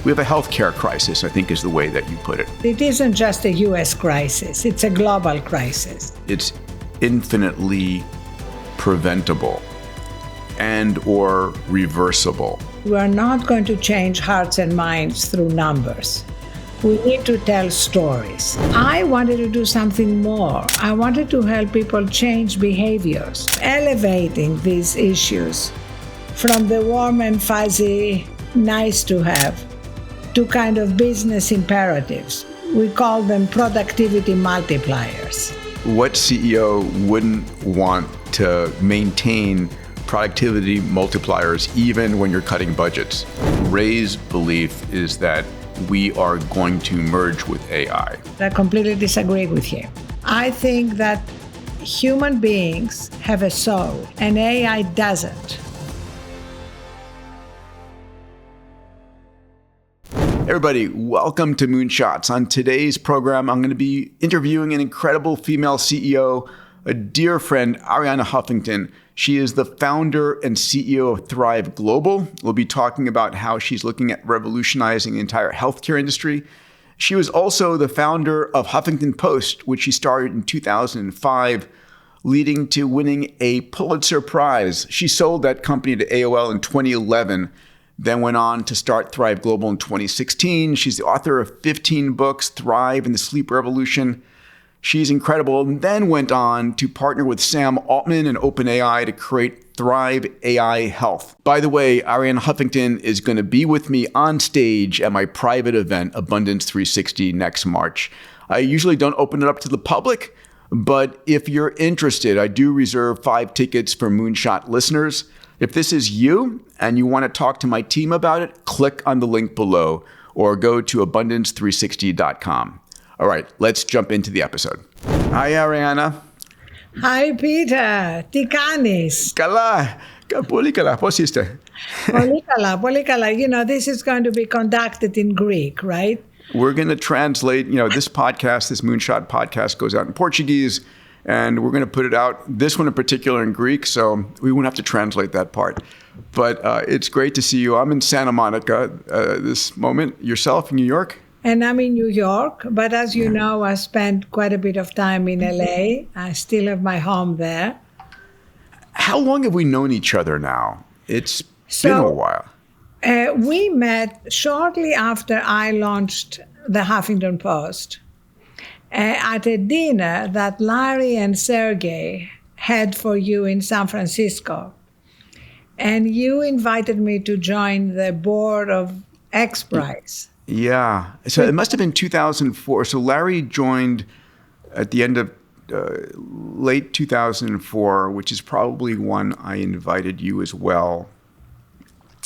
We have a healthcare crisis, I think is the way that you put it. It isn't just a US crisis, it's a global crisis. It's infinitely preventable and or reversible. We are not going to change hearts and minds through numbers. We need to tell stories. I wanted to do something more. I wanted to help people change behaviors, elevating these issues from the warm and fuzzy, nice to have, to kind of business imperatives. We call them productivity multipliers. What CEO wouldn't want to maintain productivity multipliers even when you're cutting budgets? Ray's belief is that we are going to merge with AI. I completely disagree with you. I think that human beings have a soul and AI doesn't. Everybody, welcome to Moonshots. On today's program, I'm going to be interviewing an incredible female CEO, a dear friend, Arianna Huffington. She is the founder and CEO of Thrive Global. We'll be talking about how she's looking at revolutionizing the entire healthcare industry. She was also the founder of Huffington Post, which she started in 2005, leading to winning a Pulitzer Prize. She sold that company to AOL in 2011, then went on to start Thrive Global in 2016. She's the author of 15 books, Thrive and the Sleep Revolution. She's incredible, and then went on to partner with Sam Altman and OpenAI to create Thrive AI Health. By the way, Arianna Huffington is going to be with me on stage at my private event, Abundance 360, next March. I usually don't open it up to the public, but if you're interested, I do reserve 5 tickets for Moonshot listeners. If this is you and you want to talk to my team about it, click on the link below or go to abundance360.com. All right, let's jump into the episode. Hi, Arianna. Hi, Peter. Τι κάνεις? Καλά. Πολύ καλά. Πώς είστε? Πολύ καλά, πολύ καλά. You know, this is going to be conducted in Greek, right? We're going to translate, this podcast, this Moonshot podcast goes out in Portuguese, and we're going to put it out, this one in particular, in Greek, so we won't have to translate that part. But it's great to see you. I'm in Santa Monica this moment. Yourself in New York? And I'm in New York, but as you know, I spent quite a bit of time in LA. I still have my home there. How long have we known each other now? It's been a while. We met shortly after I launched the Huffington Post at a dinner that Larry and Sergey had for you in San Francisco. And you invited me to join the board of X Prize. Yeah. So it must have been 2004. So Larry joined at the end of late 2004, which is probably when I invited you as well.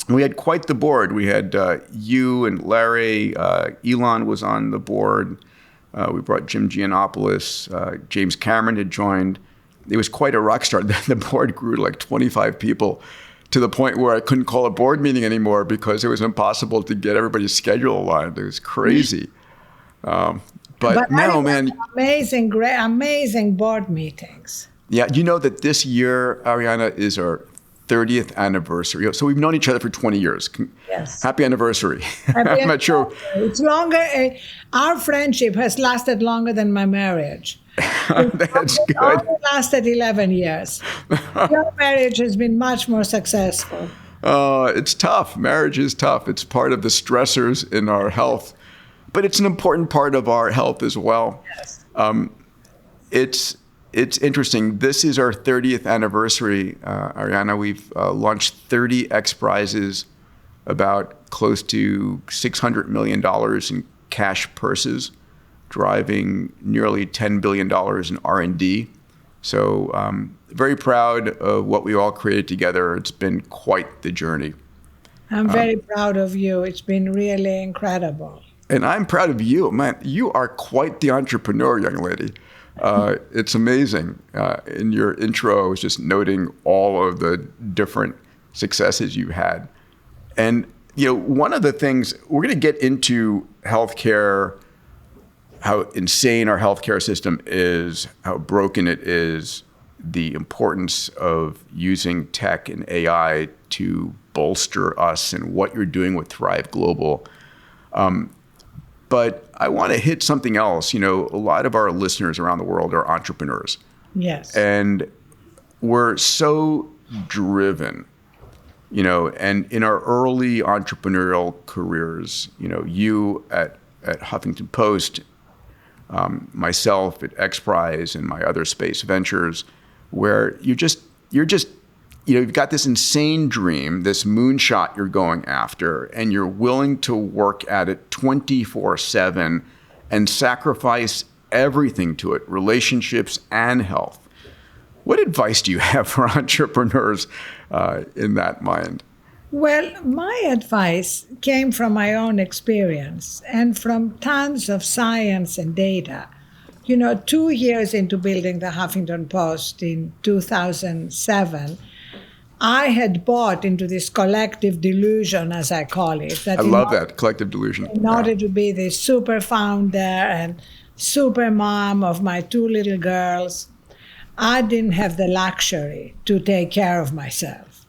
We had quite the board. We had you and Larry. Elon was on the board. We brought Jim Giannopoulos. James Cameron had joined. It was quite a rock star. The board grew to like 25 people, to the point where I couldn't call a board meeting anymore because it was impossible to get everybody's schedule aligned. It was crazy. But no, man. Amazing, great, amazing board meetings. Yeah, you know that this year, Arianna, is our 30th anniversary. So we've known each other for 20 years. Yes. Happy anniversary. I'm not sure. It's longer. Our friendship has lasted longer than my marriage. That's good. It only lasted 11 years. Your marriage has been much more successful. It's tough. Marriage is tough. It's part of the stressors in our health, but it's an important part of our health as well. Yes. It's interesting. This is our 30th anniversary, Arianna. We've launched 30 X Prizes, about close to $600 million in cash purses, driving nearly $10 billion in R&D. So very proud of what we all created together. It's been quite the journey. I'm very proud of you. It's been really incredible. And I'm proud of you. Man, you are quite the entrepreneur, young lady. It's amazing. In your intro, I was just noting all of the different successes you had. And, one of the things, we're going to get into healthcare, how insane our healthcare system is, how broken it is, the importance of using tech and AI to bolster us, and what you're doing with Thrive Global. But I want to hit something else. A lot of our listeners around the world are entrepreneurs. Yes. And we're so driven, and in our early entrepreneurial careers, you at Huffington Post, myself at X Prize and my other space ventures, where you've got this insane dream, this moonshot you're going after, and you're willing to work at it 24/7 and sacrifice everything to it, relationships and health. What advice do you have for entrepreneurs in that mind? Well, my advice came from my own experience and from tons of science and data. 2 years into building the Huffington Post in 2007, I had bought into this collective delusion, as I call it. I love that, collective delusion. In order to be the super founder and super mom of my 2 little girls, I didn't have the luxury to take care of myself.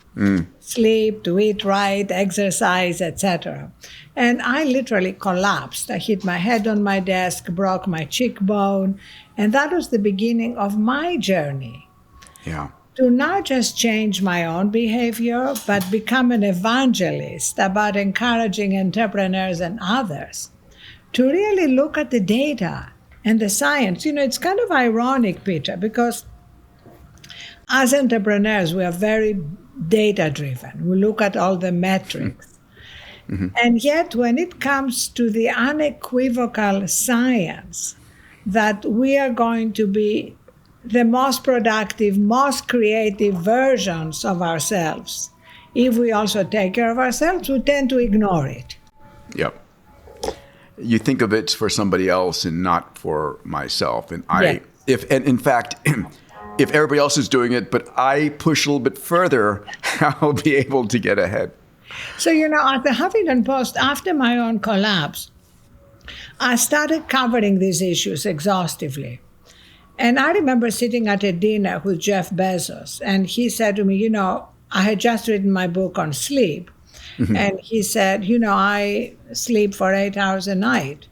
Sleep, to eat right, exercise, etc. And I literally collapsed. I hit my head on my desk, broke my cheekbone, and that was the beginning of my journey. Yeah. To not just change my own behavior, but become an evangelist about encouraging entrepreneurs and others to really look at the data and the science. It's kind of ironic, Peter, because as entrepreneurs, we are very data-driven. We look at all the metrics. Mm-hmm. And yet, when it comes to the unequivocal science that we are going to be the most productive, most creative versions of ourselves, if we also take care of ourselves, we tend to ignore it. Yep. You think of it for somebody else and not for myself. And in fact, if everybody else is doing it, but I push a little bit further, I'll be able to get ahead. So, at the Huffington Post, after my own collapse, I started covering these issues exhaustively. And I remember sitting at a dinner with Jeff Bezos, and he said to me, I had just written my book on sleep. Mm-hmm. And he said, I sleep for 8 hours a night.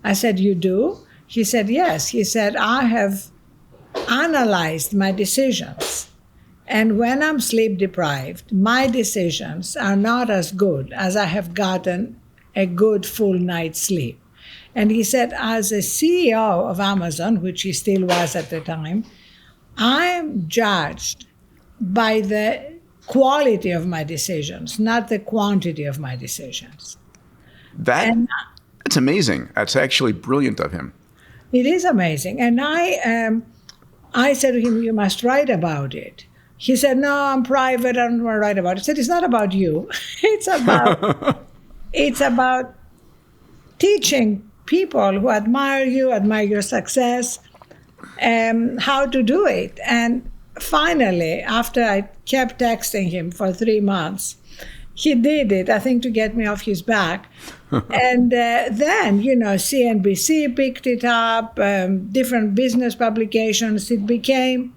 I said, you do? He said, yes. He said, I have analyzed my decisions. And when I'm sleep deprived, my decisions are not as good as I have gotten a good full night's sleep. And he said, as a CEO of Amazon, which he still was at the time, I am judged by the quality of my decisions, not the quantity of my decisions. That's amazing. That's actually brilliant of him. It is amazing. And I said to him, you must write about it. He said, no, I'm private. I don't want to write about it. I said, it's not about you. It's about teaching people who admire you, admire your success, how to do it. And finally, after I kept texting him for 3 months, he did it, I think, to get me off his back. And then, CNBC picked it up, different business publications. It became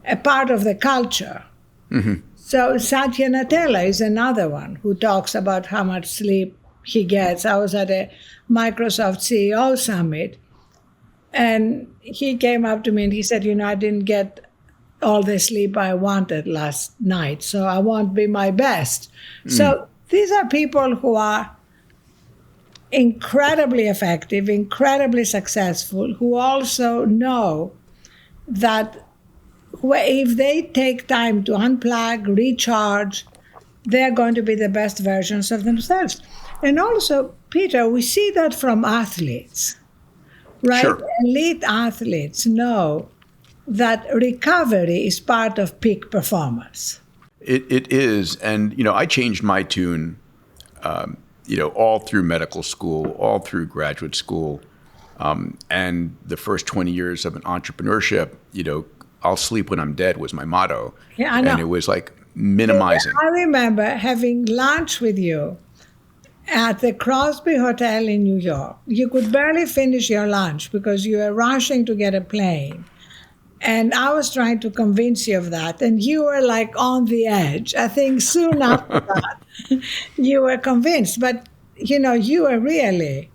a part of the culture. Mm-hmm. So Satya Nadella is another one who talks about how much sleep he gets. I was at a Microsoft CEO summit, and he came up to me and he said, I didn't get all the sleep I wanted last night, so I won't be my best. So these are people who are incredibly effective, incredibly successful, who also know that if they take time to unplug, recharge, they're going to be the best versions of themselves. And also, Peter, we see that from athletes, right? Sure. Elite athletes know that recovery is part of peak performance. It is. And, I changed my tune, all through medical school, all through graduate school. And the first 20 years of an entrepreneurship, I'll sleep when I'm dead was my motto. Yeah, I know. And it was like minimizing. I remember having lunch with you at the Crosby Hotel in New York. You could barely finish your lunch because you were rushing to get a plane. And I was trying to convince you of that. And you were like on the edge. I think soon after that, you were convinced. But, you are really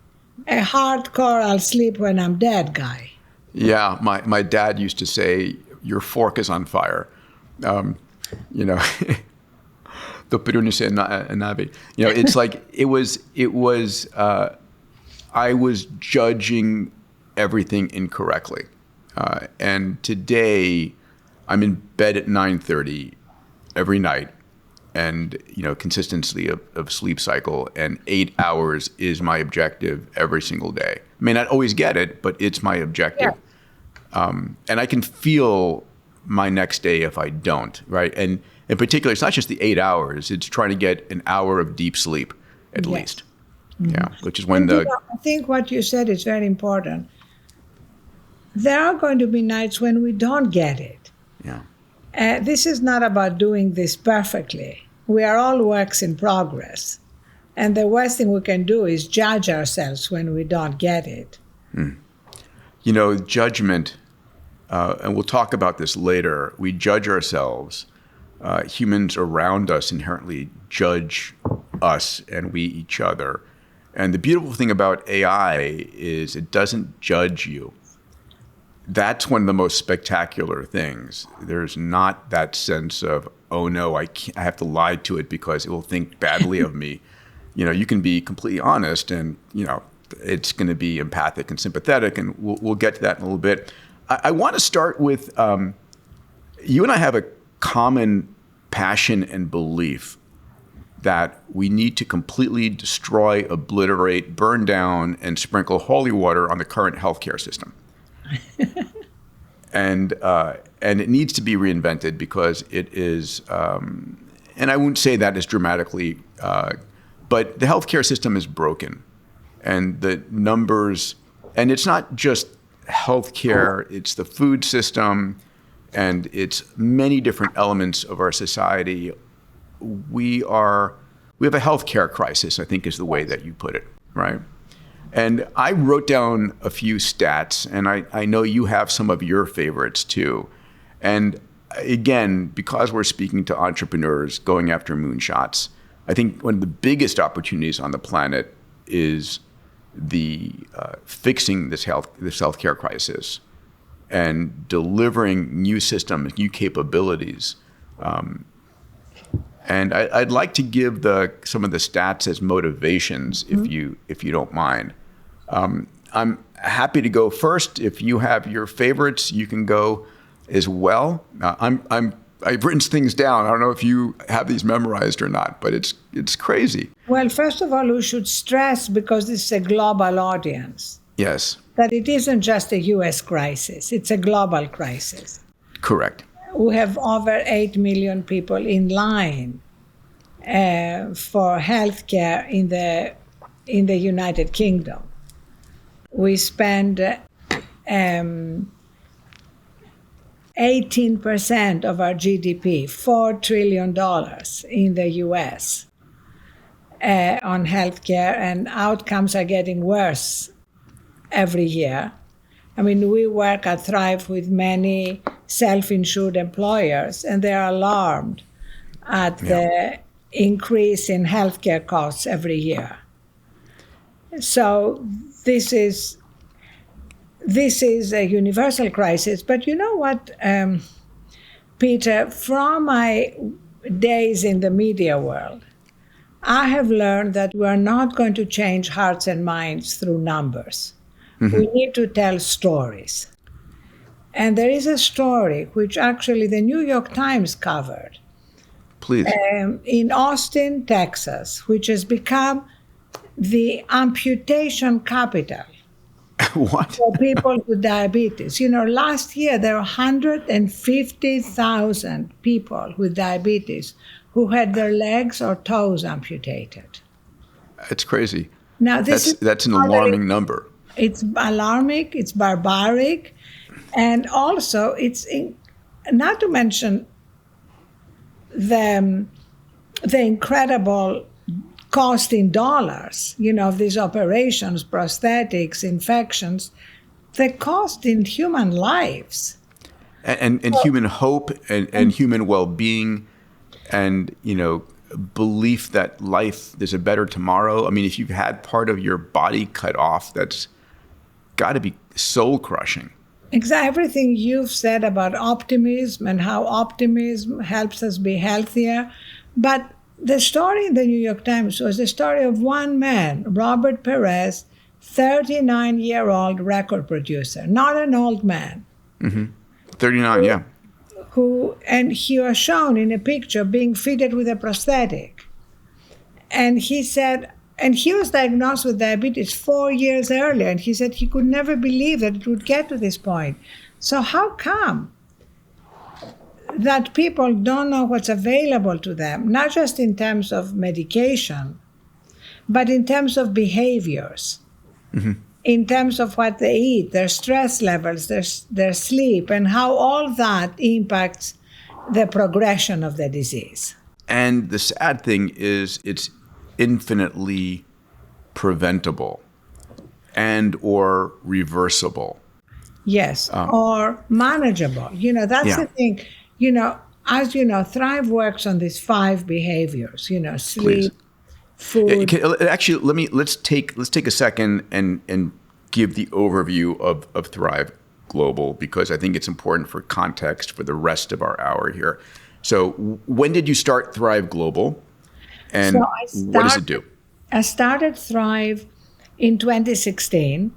a hardcore I'll sleep when I'm dead guy. Yeah, my dad used to say, your fork is on fire. You know, the Perunise Navi. You know, it's like it was. I was judging everything incorrectly, and today I'm in bed at 9:30 every night, and consistency of sleep cycle, and 8 hours is my objective every single day. I may not always get it, but it's my objective. Yeah. And I can feel my next day if I don't, right? And in particular, it's not just the 8 hours, it's trying to get an hour of deep sleep at least. Mm-hmm. Yeah, which is when I think what you said is very important. There are going to be nights when we don't get it. Yeah. This is not about doing this perfectly. We are all works in progress. And the worst thing we can do is judge ourselves when we don't get it. Mm. Judgment, and we'll talk about this later, we judge ourselves. Humans around us inherently judge us and we each other. And the beautiful thing about AI is it doesn't judge you. That's one of the most spectacular things. There's not that sense of, oh no, I have to lie to it because it will think badly of me. You can be completely honest, and it's going to be empathic and sympathetic, and we'll get to that in a little bit. I want to start with you and I have a common passion and belief that we need to completely destroy, obliterate, burn down, and sprinkle holy water on the current healthcare system. And it needs to be reinvented because it is, and I won't say that as dramatically, but the healthcare system is broken. And the numbers, and it's not just healthcare, it's the food system, and it's many different elements of our society. We have a healthcare crisis, I think is the way that you put it, right? And I wrote down a few stats, and I know you have some of your favorites too. And again, because we're speaking to entrepreneurs going after moonshots, I think one of the biggest opportunities on the planet is the fixing this healthcare crisis and delivering new systems, new capabilities. And I'd like to give some of the stats as motivations, mm-hmm. if you don't mind. I'm happy to go first. If you have your favorites, you can go as well. I've written things down. I don't know if you have these memorized or not, but it's crazy. Well, first of all, we should stress, because this is a global audience. Yes. That it isn't just a U.S. crisis. It's a global crisis. Correct. We have over 8 million people in line for healthcare in the United Kingdom. We spend 18% of our GDP, $4 trillion in the U.S. On healthcare, and outcomes are getting worse every year. I mean, we work at Thrive with many self-insured employers, and they're alarmed at the increase in healthcare costs every year. So this is a universal crisis. But you know what, Peter, from my days in the media world, I have learned that we're not going to change hearts and minds through numbers. Mm-hmm. We need to tell stories. And there is a story which actually the New York Times covered. Please. In Austin, Texas, which has become the amputation capital. What? For people with diabetes. Last year there were 150,000 people with diabetes who had their legs or toes amputated. It's crazy. Now, that's an alarming number. It's alarming, it's barbaric, and also not to mention the incredible cost in dollars, of these operations, prosthetics, infections, the cost in human lives. And human hope and human well-being. And, belief that there's a better tomorrow. I mean, if you've had part of your body cut off, that's got to be soul crushing. Exactly. Everything you've said about optimism and how optimism helps us be healthier. But the story in the New York Times was the story of one man, Robert Perez, 39-year-old record producer, not an old man. 39, yeah. And he was shown in a picture being fitted with a prosthetic. And he said, and he was diagnosed with diabetes 4 years earlier, and he said he could never believe that it would get to this point. So how come that people don't know what's available to them, not just in terms of medication, but in terms of behaviors, in terms of what they eat, their stress levels, their sleep, and how all that impacts the progression of the disease? And the sad thing is it's infinitely preventable and or reversible. Yes, or manageable. That's the thing. As you know, Thrive works on these 5 behaviors, sleep, food. Actually, let's take a second and give the overview of Thrive Global, because I think it's important for context for the rest of our hour here. So when did you start Thrive Global? And what does it do? I started Thrive in 2016.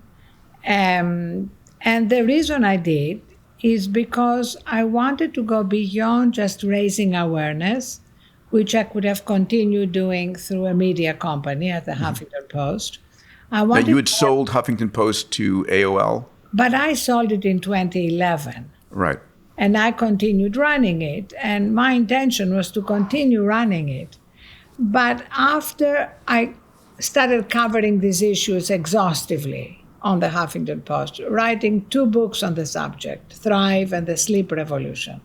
And the reason I did is because I wanted to go beyond just raising awareness, which I could have continued doing through a media company at the Huffington Post. Now, you had sold Huffington Post to AOL? But I sold it in 2011. Right. And I continued running it. And my intention was to continue running it. But after I started covering these issues exhaustively on the Huffington Post, writing 2 books on the subject, Thrive and the Sleep Revolution,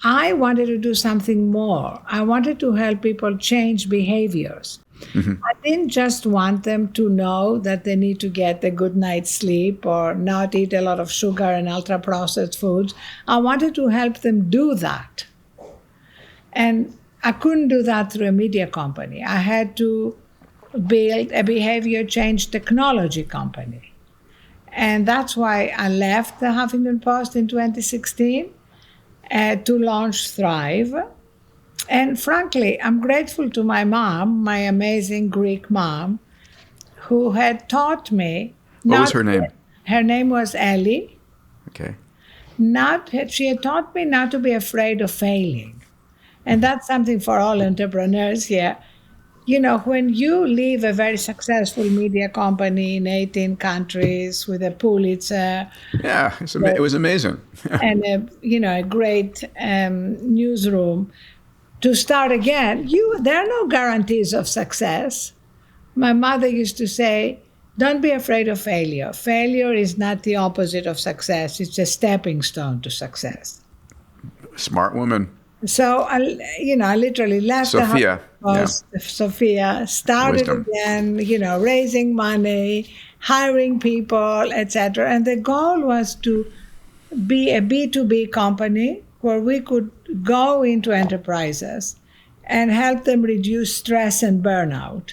I wanted to do something more. I wanted to help people change behaviors. I didn't just want them to know that they need to get a good night's sleep or not eat a lot of sugar and ultra-processed foods. I wanted to help them do that. And I couldn't do that through a media company. I had to build a behavior change technology company. And that's why I left the Huffington Post in 2016 to launch Thrive. And frankly, I'm grateful to my mom, my amazing Greek mom, who had taught me. What was her name? Her name was Ellie. Okay. She had taught me not to be afraid of failing. And that's something for all entrepreneurs here. When you leave a very successful media company in 18 countries with a Pulitzer. Yeah, it was amazing. And a great newsroom. To start again, there are no guarantees of success. My mother used to say, don't be afraid of failure. Failure is not the opposite of success. It's a stepping stone to success. Smart woman. So I literally left Sophia. the house, Sophia, started Wisdom. again, raising money, hiring people, etc. And the goal was to be a B2B company where we could go into enterprises and help them reduce stress and burnout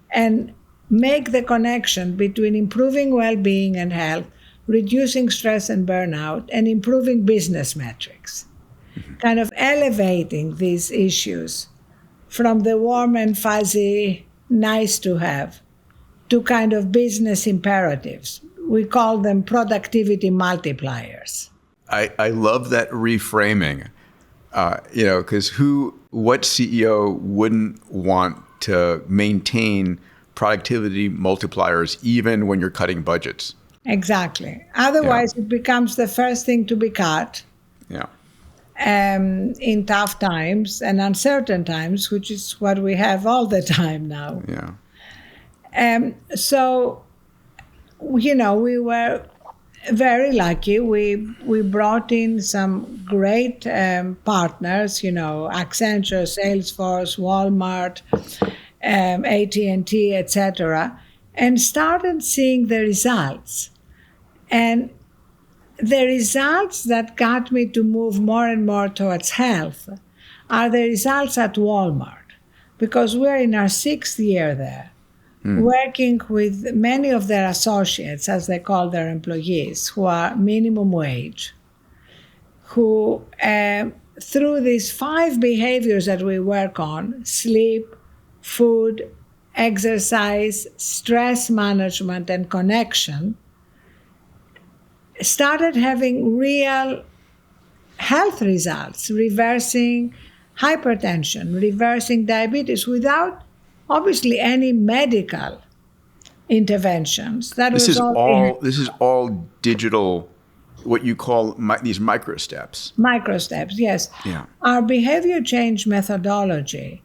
and make the connection between improving well-being and health, reducing stress and burnout, and improving business metrics. Kind of elevating these issues from the warm and fuzzy, nice to have, to kind of business imperatives. We call them productivity multipliers. I love that reframing, because what CEO wouldn't want to maintain productivity multipliers even when you're cutting budgets? Exactly. Otherwise, it becomes the first thing to be cut. Yeah. In tough times and uncertain times, which is what we have all the time now. Yeah. So, we were very lucky. We brought in some great partners, Accenture, Salesforce, Walmart, AT&T, etc., and started seeing the results. And the results that got me to move more and more towards health are the results at Walmart, because we're in our 6th year there, working with many of their associates, as they call their employees, who are minimum wage, who, through these 5 behaviors that we work on, sleep, food, exercise, stress management, and connection, started having real health results, reversing hypertension, reversing diabetes without obviously any medical interventions. This is all digital, what you call these micro steps. Micro steps, yes. Yeah. Our behavior change methodology,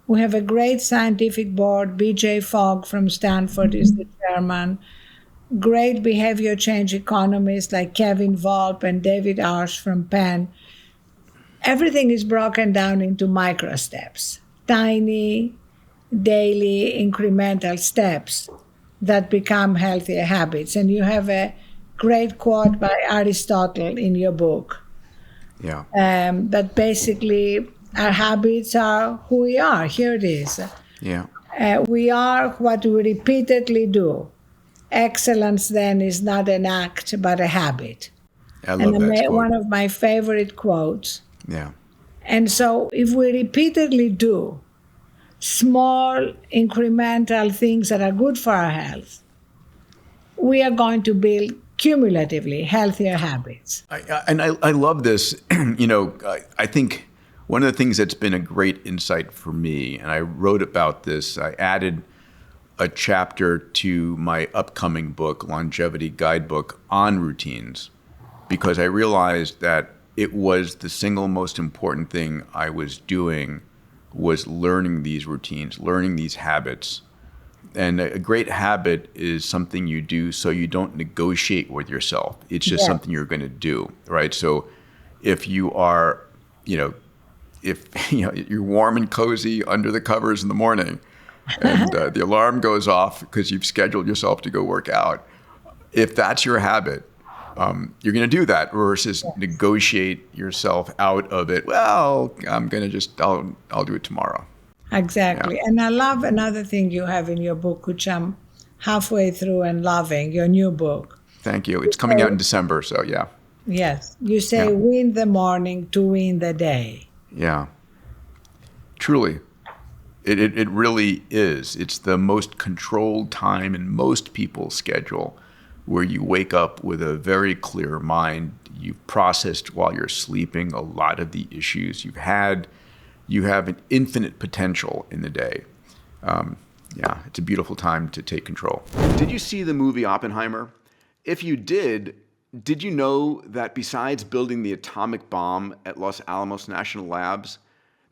we have a great scientific board. BJ Fogg from Stanford is the chairman. Great behavior change economists like Kevin Volpe and David Arsh from Penn. Everything is broken down into micro steps, tiny, daily, incremental steps that become healthier habits. And you have a great quote by Aristotle in your book. Yeah. That basically our habits are who we are. Here it is. Yeah. We are what we repeatedly do. Excellence then is not an act, but a habit. I love that quote. One of my favorite quotes. Yeah. And so if we repeatedly do small incremental things that are good for our health, we are going to build cumulatively healthier habits. I love this. I think one of the things that's been a great insight for me, and I wrote about this, I added a chapter to my upcoming book, Longevity Guidebook, on routines, because I realized that it was the single most important thing I was doing was learning these routines, learning these habits. And a great habit is something you do so you don't negotiate with yourself. It's just something you're going to do, right? So if you are, if you're warm and cozy under the covers in the morning and the alarm goes off because you've scheduled yourself to go work out, if that's your habit, you're going to do that versus negotiate yourself out of it. Well, I'm going to I'll do it tomorrow. Exactly. Yeah. And I love another thing you have in your book, which I'm halfway through and loving, your new book. Thank you. It's coming out in December, so yeah. Yes. You say win the morning to win the day. Yeah. Truly. It really is. It's the most controlled time in most people's schedule, where you wake up with a very clear mind. You've processed while you're sleeping a lot of the issues you've had. You have an infinite potential in the day. It's a beautiful time to take control. Did you see the movie Oppenheimer? If you did you know that besides building the atomic bomb at Los Alamos National Labs,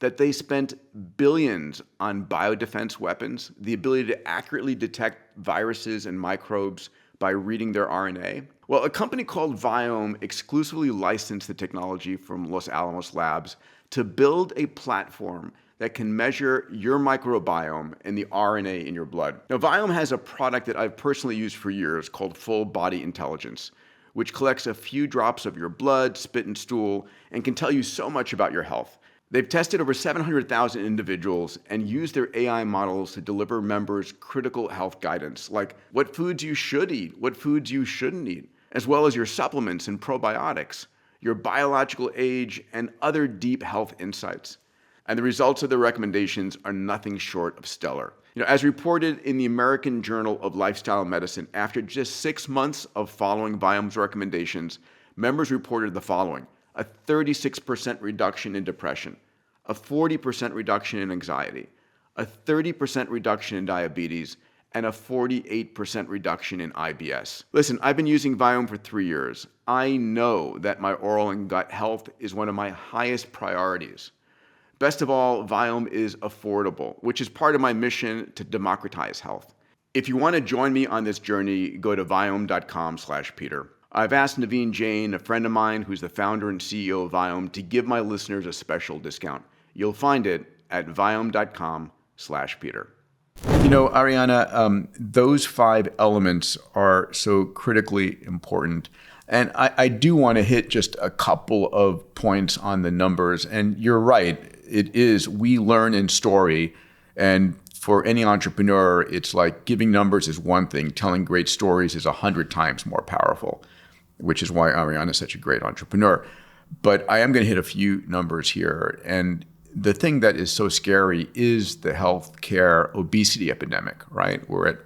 that they spent billions on biodefense weapons, the ability to accurately detect viruses and microbes by reading their RNA? Well, a company called Viome exclusively licensed the technology from Los Alamos Labs to build a platform that can measure your microbiome and the RNA in your blood. Now, Viome has a product that I've personally used for years called Full Body Intelligence, which collects a few drops of your blood, spit, and stool and can tell you so much about your health. They've tested over 700,000 individuals and used their AI models to deliver members critical health guidance, like what foods you should eat, what foods you shouldn't eat, as well as your supplements and probiotics, your biological age, and other deep health insights. And the results of the recommendations are nothing short of stellar. As reported in the American Journal of Lifestyle Medicine, after just 6 months of following Viome's recommendations, members reported the following: a 36% reduction in depression, a 40% reduction in anxiety, a 30% reduction in diabetes, and a 48% reduction in IBS. Listen, I've been using Viome for 3 years. I know that my oral and gut health is one of my highest priorities. Best of all, Viome is affordable, which is part of my mission to democratize health. If you want to join me on this journey, go to viome.com/Peter. I've asked Naveen Jain, a friend of mine who's the founder and CEO of Viome, to give my listeners a special discount. You'll find it at viome.com/Peter. Arianna, those 5 elements are so critically important. And I do want to hit just a couple of points on the numbers. And you're right. it is, we learn in story. And for any entrepreneur, it's like giving numbers is one thing, telling great stories is 100 times more powerful, which is why Arianna is such a great entrepreneur. But I am going to hit a few numbers here. And the thing that is so scary is the healthcare obesity epidemic, right? We're at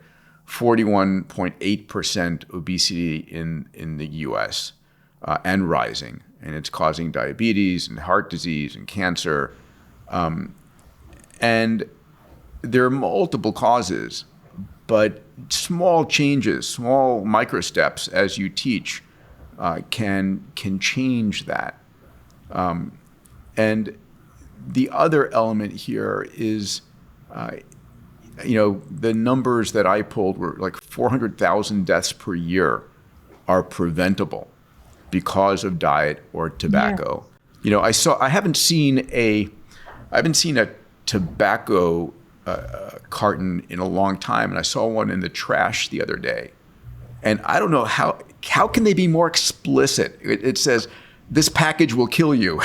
41.8% obesity in the US and rising. And it's causing diabetes and heart disease and cancer. And there are multiple causes, but small changes, small micro steps as you teach can change that. And the other element here is, the numbers that I pulled were like 400,000 deaths per year are preventable because of diet or tobacco. Yeah. I haven't seen a tobacco carton in a long time, and I saw one in the trash the other day. And I don't know how can they be more explicit? It says, this package will kill you.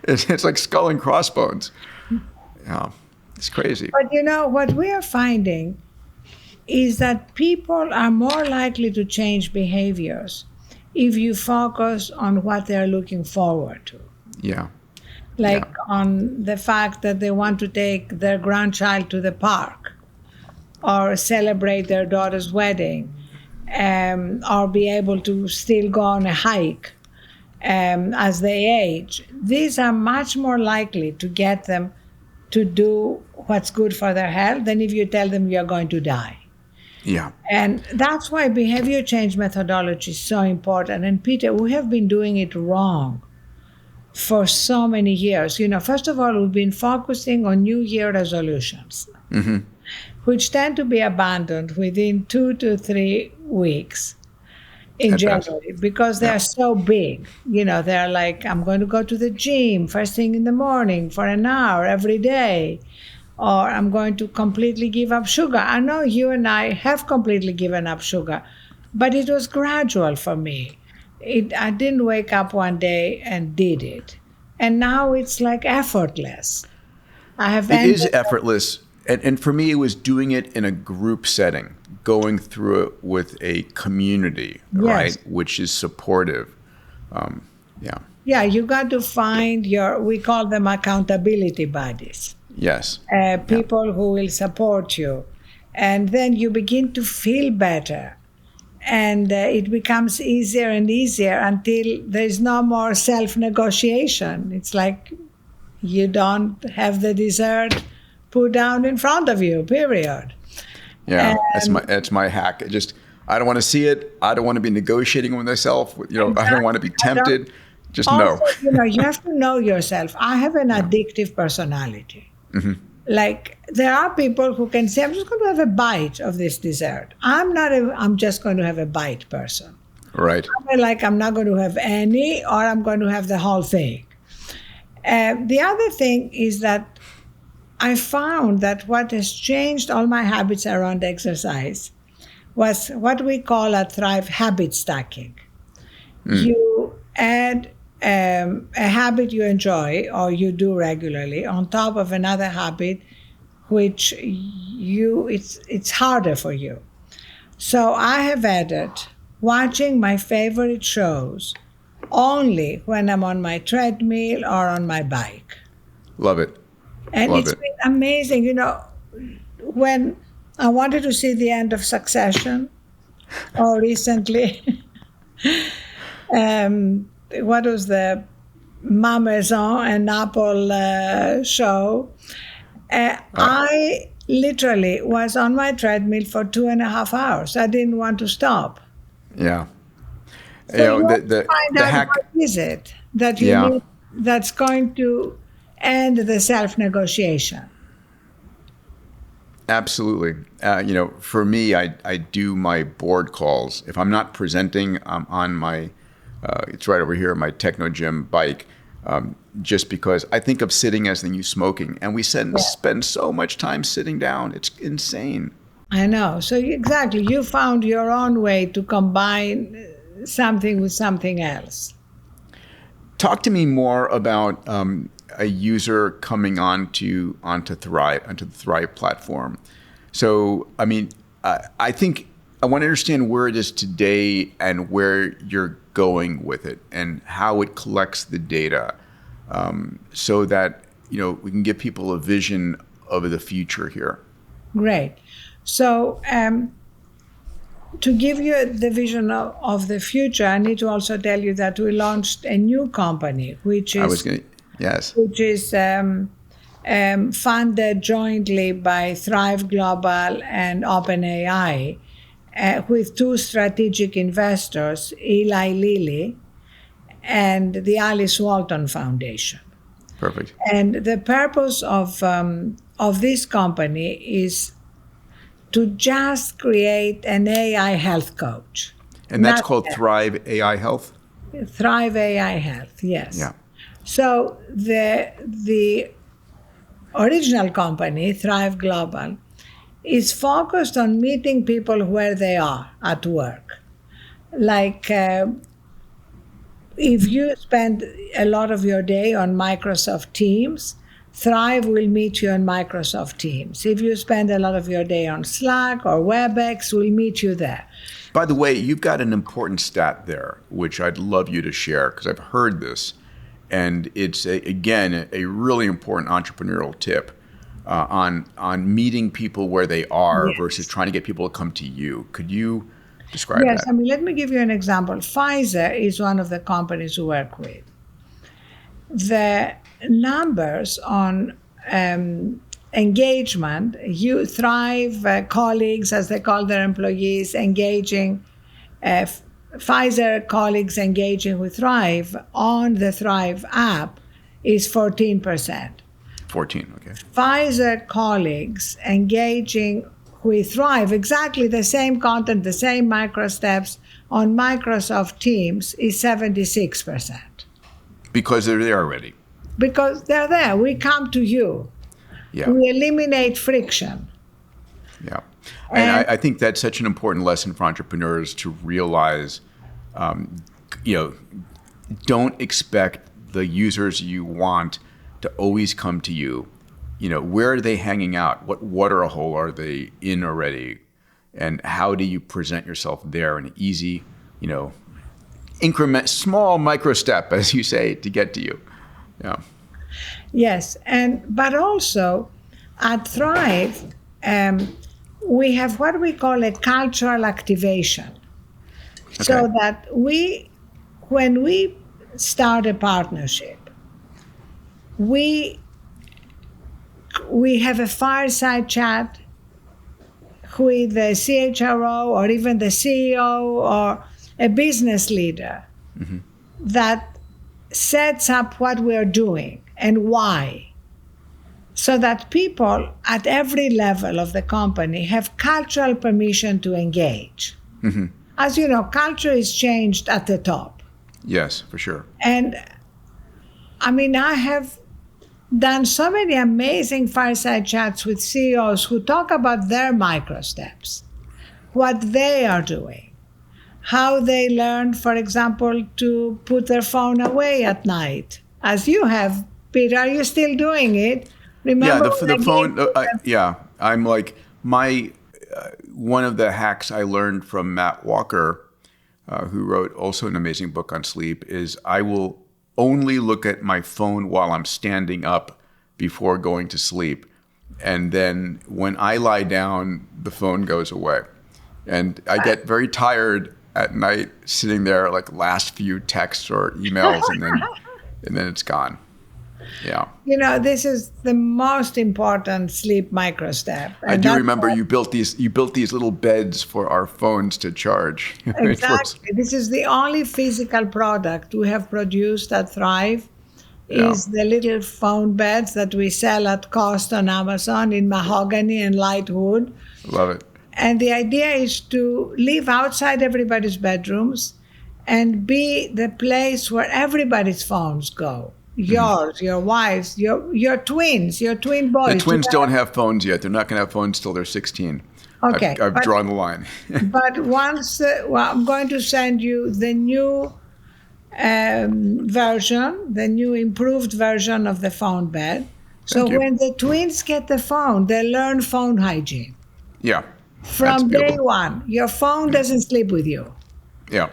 It's like skull and crossbones. Yeah, it's crazy. But what we are finding is that people are more likely to change behaviors if you focus on what they're looking forward to. Yeah. On the fact that they want to take their grandchild to the park or celebrate their daughter's wedding, or be able to still go on a hike as they age. These are much more likely to get them to do what's good for their health than if you tell them you're going to die. Yeah. And that's why behavior change methodology is so important. And Peter, we have been doing it wrong for so many years. First of all, we've been focusing on New Year resolutions, which tend to be abandoned within 2 to 3 weeks in January because they're so big. They're like, I'm going to go to the gym first thing in the morning for an hour every day, or I'm going to completely give up sugar. I know you and I have completely given up sugar, but it was gradual for me. I didn't wake up one day and did it. And now it's like effortless. It is effortless. And for me, it was doing it in a group setting, going through it with a community, right, which is supportive. Yeah, you got to find we call them accountability buddies. Yes. People who will support you. And then you begin to feel better. And it becomes easier and easier until there's no more self-negotiation. It's like you don't have the dessert put down in front of you, period. Yeah, that's my hack. I don't want to see it. I don't want to be negotiating with myself. I don't want to be tempted. Just also, no. You have to know yourself. I have an addictive personality. Mm-hmm. Like, there are people who can say, I'm just going to have a bite of this dessert. I'm just going to have a bite person. Right. I'm not going to have any, or I'm going to have the whole thing. The other thing is that I found that what has changed all my habits around exercise was what we call at Thrive habit stacking. You add a habit you enjoy or you do regularly on top of another habit which it's harder for you. So I have added watching my favorite shows only when I'm on my treadmill or on my bike. Love it. And Love it's it. been amazing. When I wanted to see the end of Succession, or recently, what was the Ma Maison and Apple show? I literally was on my treadmill for 2.5 hours. I didn't want to stop. Yeah. So you have to find out what is it that you need that's going to end the self-negotiation. Absolutely. For me, I do my board calls. If I'm not presenting, I'm on my, it's right over here, my Techno Gym bike, just because I think of sitting as the new smoking. And we spend so much time sitting down. It's insane. I know. So exactly, you found your own way to combine something with something else. Talk to me more about a user coming onto the Thrive platform. So, I mean, I think I want to understand where it is today and where you're going with it and how it collects the data, so that we can give people a vision of the future here. Great. So, to give you the vision of the future, I need to also tell you that we launched a new company, which is funded jointly by Thrive Global and OpenAI, with two strategic investors, Eli Lilly and the Alice Walton Foundation. Perfect. And the purpose of this company is to just create an AI health coach. And that's called Thrive AI Health? Thrive AI Health, yes. Yeah. So the original company, Thrive Global, is focused on meeting people where they are at work. Like if you spend a lot of your day on Microsoft Teams, Thrive will meet you on Microsoft Teams. If you spend a lot of your day on Slack or WebEx, we'll meet you there. By the way, you've got an important stat there, which I'd love you to share, because I've heard this. And it's, again, a really important entrepreneurial tip on meeting people where they are versus trying to get people to come to you. Could you describe that? Yes, I mean, let me give you an example. Pfizer is one of the companies we work with. The numbers on engagement, Thrive colleagues, as they call their employees, engaging, Pfizer colleagues engaging with Thrive on the Thrive app is 14%. 14, okay. Pfizer colleagues engaging with Thrive, exactly the same content, the same micro steps on Microsoft Teams is 76%. Because they're there already. Because they're there. We come to you. Yeah. We eliminate friction. Yeah. And I think that's such an important lesson for entrepreneurs to realize, don't expect the users you want to always come to you. Where are they hanging out? What water hole are they in already? And how do you present yourself there in an easy, increment, small micro step, as you say, to get to you? Yeah. Yes, but also at Thrive, we have what we call a cultural activation. Okay. So that when we start a partnership, we have a fireside chat with the CHRO or even the CEO or a business leader that sets up what we're doing and why, so that people at every level of the company have cultural permission to engage. Mm-hmm. As you know, culture is changed at the top. Yes, for sure. And I mean, I have done so many amazing fireside chats with CEOs who talk about their micro steps, what they are doing, how they learned, for example, to put their phone away at night, as you have. Peter, are you still doing it? Remember the phone. I'm like one of the hacks I learned from Matt Walker, who wrote also an amazing book on sleep, is I will only look at my phone while I'm standing up before going to sleep. And then when I lie down, the phone goes away. And I get very tired at night sitting there, like last few texts or emails, and then it's gone. Yeah. This is the most important sleep micro step. I do remember you built these little beds for our phones to charge. Exactly. This is the only physical product we have produced at Thrive. Is the little phone beds that we sell at cost on Amazon in mahogany and light wood. Love it. And the idea is to live outside everybody's bedrooms and be the place where everybody's phones go. Yours, your wife's, your twins, your twin boys. The twins don't have phones yet. They're not going to have phones till they're 16. Okay. I've drawn the line. But once, I'm going to send you the new version, the new improved version of the phone bed. So when the twins get the phone, they learn phone hygiene. Yeah. From day one, your phone doesn't sleep with you. Yeah.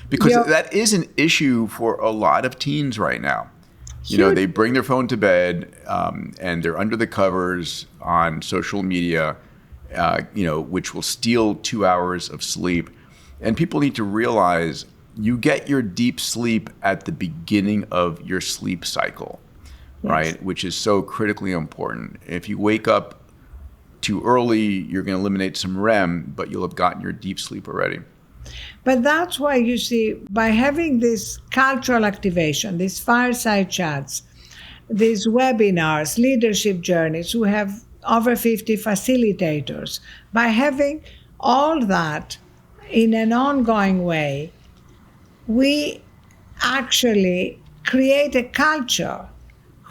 Because that is an issue for a lot of teens right now. You know, they bring their phone to bed and they're under the covers on social media, which will steal 2 hours of sleep. And people need to realize you get your deep sleep at the beginning of your sleep cycle, right? Which is so critically important. If you wake up too early, you're going to eliminate some REM, but you'll have gotten your deep sleep already. But that's why, you see, by having this cultural activation, these fireside chats, these webinars, leadership journeys, we have over 50 facilitators. By having all that in an ongoing way, we actually create a culture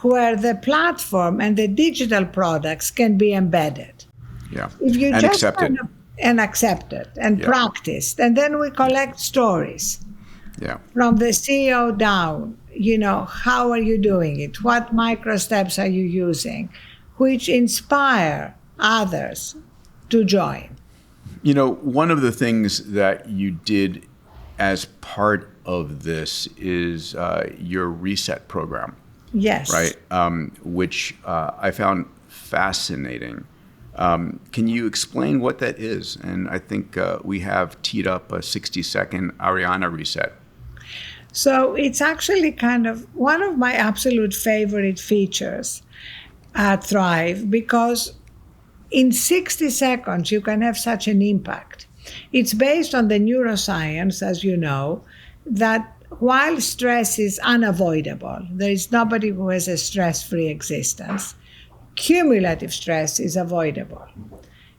where the platform and the digital products can be embedded. Yeah, if you and just accepted. And accepted and practiced. And then we collect stories from the CEO down. You know, how are you doing it? What micro steps are you using? Which inspire others to join. You know, one of the things that you did as part of this is your reset program. Yes. Right, which I found fascinating. Can you explain what that is? And I think we have teed up a 60-second Arianna reset. So it's actually kind of one of my absolute favorite features at Thrive, because in 60 seconds you can have such an impact. It's based on the neuroscience, as you know, that while stress is unavoidable, there is nobody who has a stress-free existence. Cumulative stress is avoidable.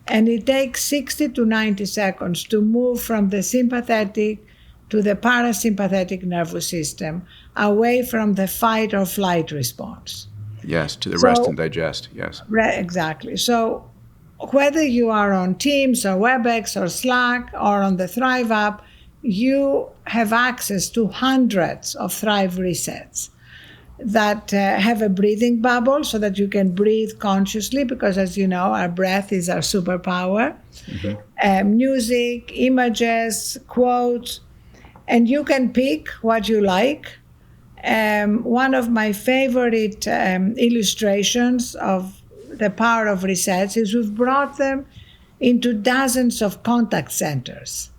And it takes 60 to 90 seconds to move from the sympathetic to the parasympathetic nervous system, away from the fight or flight response. Yes, to the rest and digest, yes. Exactly. So whether you are on Teams or WebEx or Slack or on the Thrive app, you have access to hundreds of Thrive resets that have a breathing bubble so that you can breathe consciously, because as you know, our breath is our superpower. Music, images, quotes, and you can pick what you like. One of my favorite illustrations of the power of resets is we've brought them into dozens of contact centers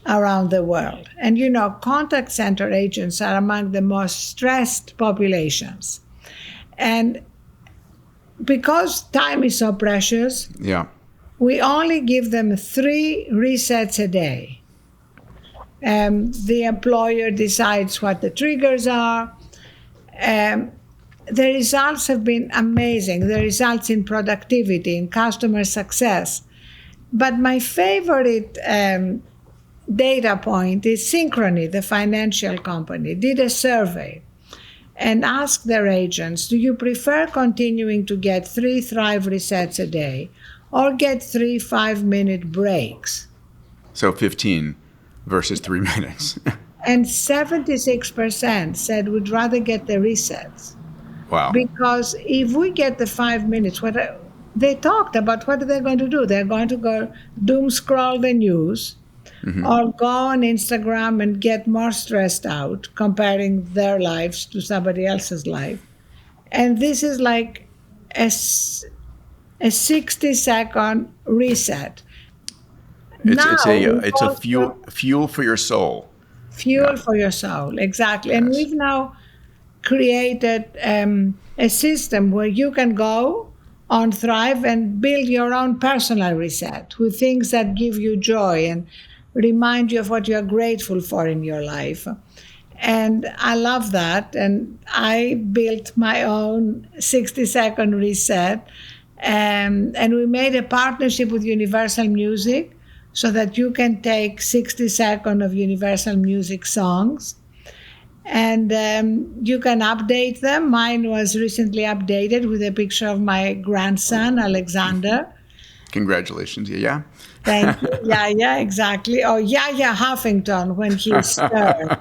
around the world. And you know, contact center agents are among the most stressed populations. And because time is so precious, we only give them 3 resets a day. The employer decides what the triggers are. The results have been amazing. The results in productivity, in customer success. But my favorite data point is Synchrony, the financial company, did a survey and asked their agents, do you prefer continuing to get 3 Thrive resets a day or get 3 5-minute breaks? So 15 versus 3 minutes. And 76% said we'd rather get the resets. Wow. Because if we get the 5 minutes, they talked about what are they going to do? They're going to go doom scroll the news, or go on Instagram and get more stressed out, comparing their lives to somebody else's life. And this is like a 60-second reset. It's a fuel for your soul. Fuel for your soul, exactly. Yes. And we've now created a system where you can go on Thrive and build your own personal reset with things that give you joy and remind you of what you're grateful for in your life. And I love that. And I built my own 60-second reset. And we made a partnership with Universal Music so that you can take 60 seconds of Universal Music songs. And you can update them. Mine was recently updated with a picture of my grandson, Alexander. Congratulations, yeah. Thank you. Yeah, exactly. Or Huffington when he's stirred.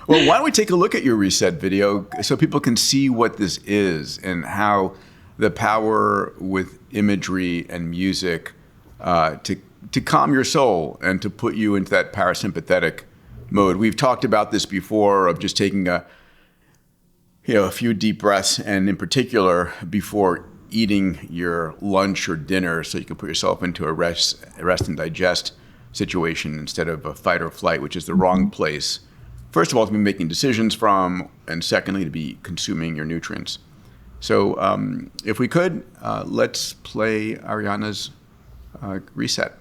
Well, why don't we take a look at your reset video so people can see what this is and how the power with imagery and music to calm your soul and to put you into that parasympathetic mode. We've talked about this before of just taking a few deep breaths, and in particular before eating your lunch or dinner, so you can put yourself into a rest and digest situation instead of a fight or flight, which is the wrong place. First of all, to be making decisions from, and secondly, to be consuming your nutrients. So if we could, let's play Arianna's reset.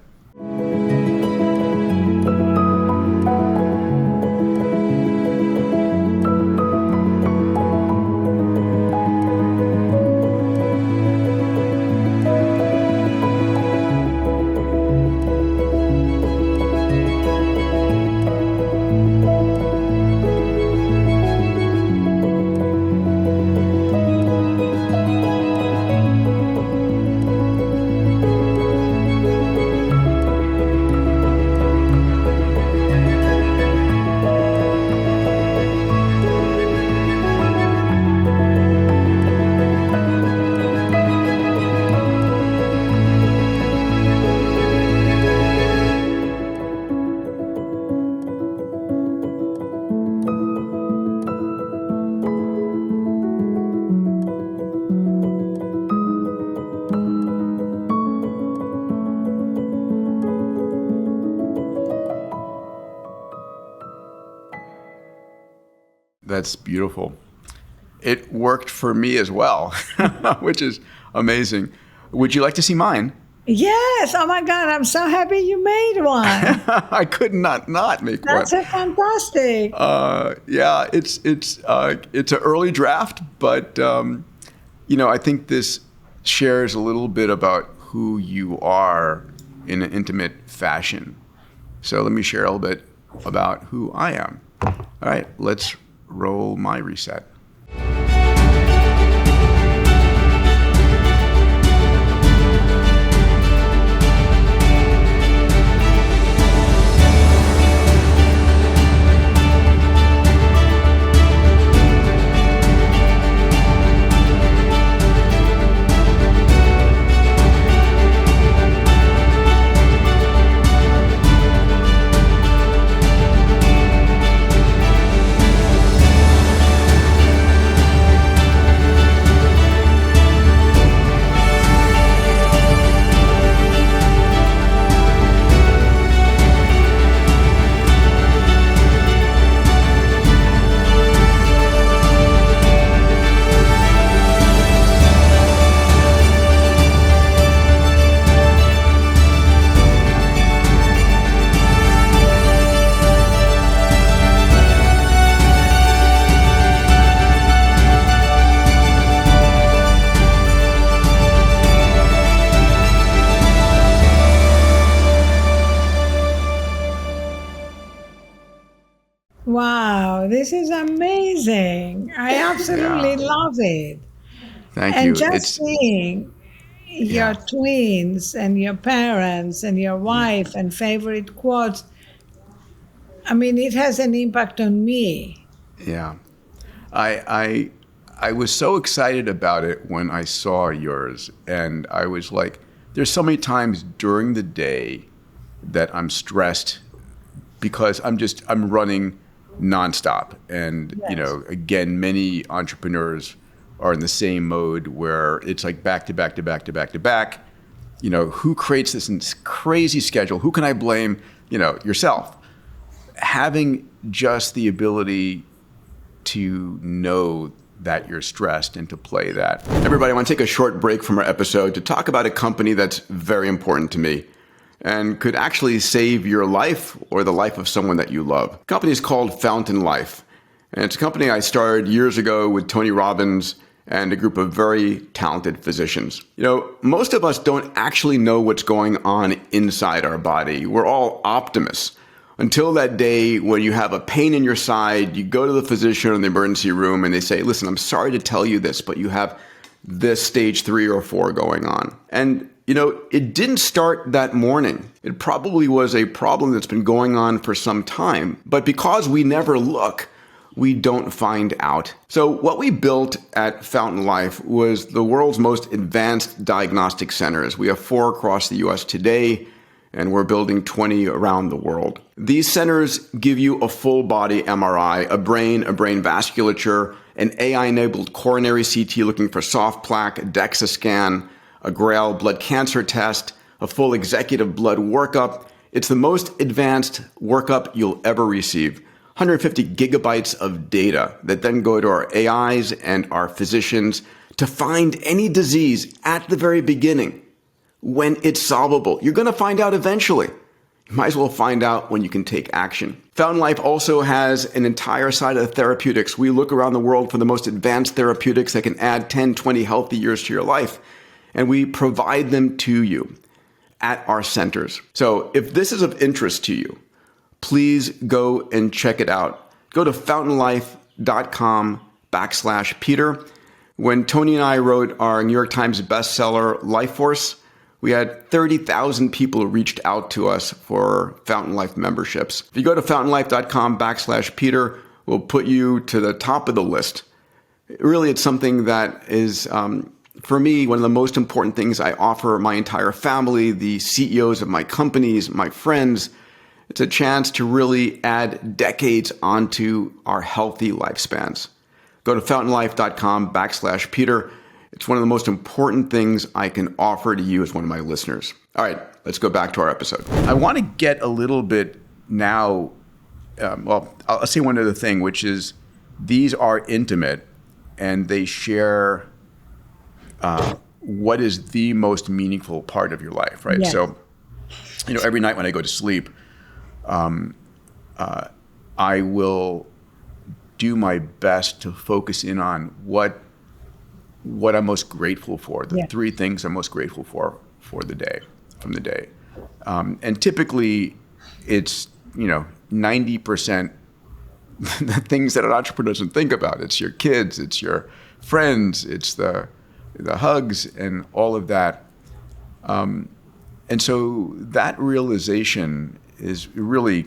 That's beautiful. It worked for me as well, which is amazing. Would you like to see mine? Yes. Oh my God. I'm so happy you made one. I could not make one. That's fantastic. Yeah, it's an early draft, but I think this shares a little bit about who you are in an intimate fashion. So let me share a little bit about who I am. All right, let's roll my reset. Wow, this is amazing. I absolutely love it. Thank And you. just seeing your twins and your parents and your wife and favorite quotes, I mean, it has an impact on me. Yeah. I was so excited about it when I saw yours, and I was like, there's so many times during the day that I'm stressed because I'm running nonstop. And, again, many entrepreneurs are in the same mode where it's like back to back to back to back to back. Who creates this crazy schedule? Who can I blame? Yourself. Having just the ability to know that you're stressed and to play that. Everybody, I want to take a short break from our episode to talk about a company that's very important to me and could actually save your life or the life of someone that you love. The company is called Fountain Life. And it's a company I started years ago with Tony Robbins and a group of very talented physicians. Most of us don't actually know what's going on inside our body. We're all optimists. Until that day when you have a pain in your side, you go to the physician in the emergency room and they say, listen, I'm sorry to tell you this, but you have this stage 3 or 4 going on. And it didn't start that morning. It probably was a problem that's been going on for some time. But because we never look, we don't find out. So what we built at Fountain Life was the world's most advanced diagnostic centers. We have 4 across the US today, and we're building 20 around the world. These centers give you a full body MRI, a brain vasculature, an AI-enabled coronary CT looking for soft plaque, a DEXA scan, a GRAIL blood cancer test, a full executive blood workup. It's the most advanced workup you'll ever receive. 150 gigabytes of data that then go to our AIs and our physicians to find any disease at the very beginning when it's solvable. You're going to find out eventually. You might as well find out when you can take action. Fountain Life also has an entire side of therapeutics. We look around the world for the most advanced therapeutics that can add 10, 20 healthy years to your life, and we provide them to you at our centers. So if this is of interest to you, please go and check it out. Go to fountainlife.com/Peter. When Tony and I wrote our New York Times bestseller, Life Force, we had 30,000 people who reached out to us for Fountain Life memberships. If you go to fountainlife.com/Peter, we'll put you to the top of the list. Really, it's something that is, for me, one of the most important things I offer my entire family, the CEOs of my companies, my friends. It's a chance to really add decades onto our healthy lifespans. Go to fountainlife.com/Peter. It's one of the most important things I can offer to you as one of my listeners. All right, let's go back to our episode. I want to get a little bit now, I'll say one other thing, which is these are intimate and they share what is the most meaningful part of your life, right? Yes. So, every night when I go to sleep, I will do my best to focus in on what I'm most grateful for, the 3 things I'm most grateful for the day, from the day. And typically it's, 90% the things that an entrepreneur doesn't think about. It's your kids, it's your friends, it's the hugs and all of that. And so that realization is really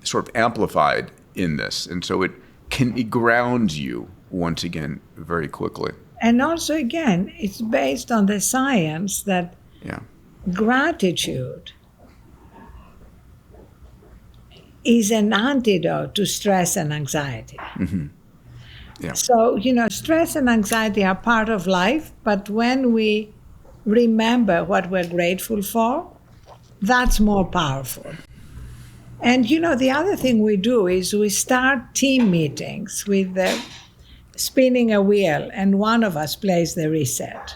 sort of amplified in this. And so it grounds you once again very quickly. And also, again, it's based on the science that gratitude is an antidote to stress and anxiety. Mm-hmm. Yeah. So, stress and anxiety are part of life, but when we remember what we're grateful for, that's more powerful. And, the other thing we do is we start team meetings with spinning a wheel, and one of us plays the reset.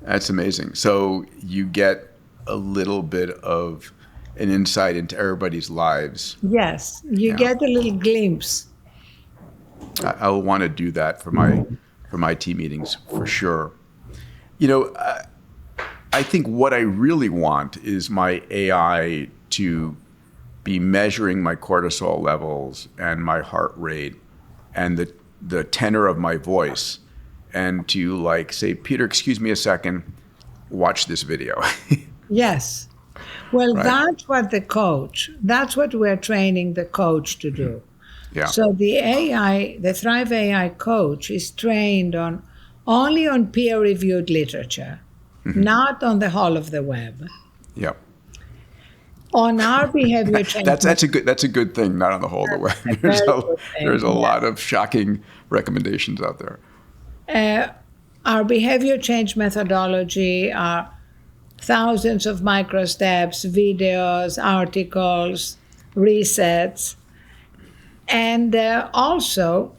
That's amazing. So you get a little bit of an insight into everybody's lives. Yes, you get a little glimpse. I'll want to do that for my team meetings for sure. I think what I really want is my AI to be measuring my cortisol levels and my heart rate and the tenor of my voice, and to say, Peter, excuse me a second, watch this video. Yes. Well, Right. that's what we're training the coach to do. Yeah. So the Thrive AI coach is trained only on peer-reviewed literature, not on the whole of the web. Yep. On our behavior change. That's a good thing, not on the whole of the way. There's a lot of shocking recommendations out there. Our behavior change methodology are thousands of micro steps, videos, articles, resets, and also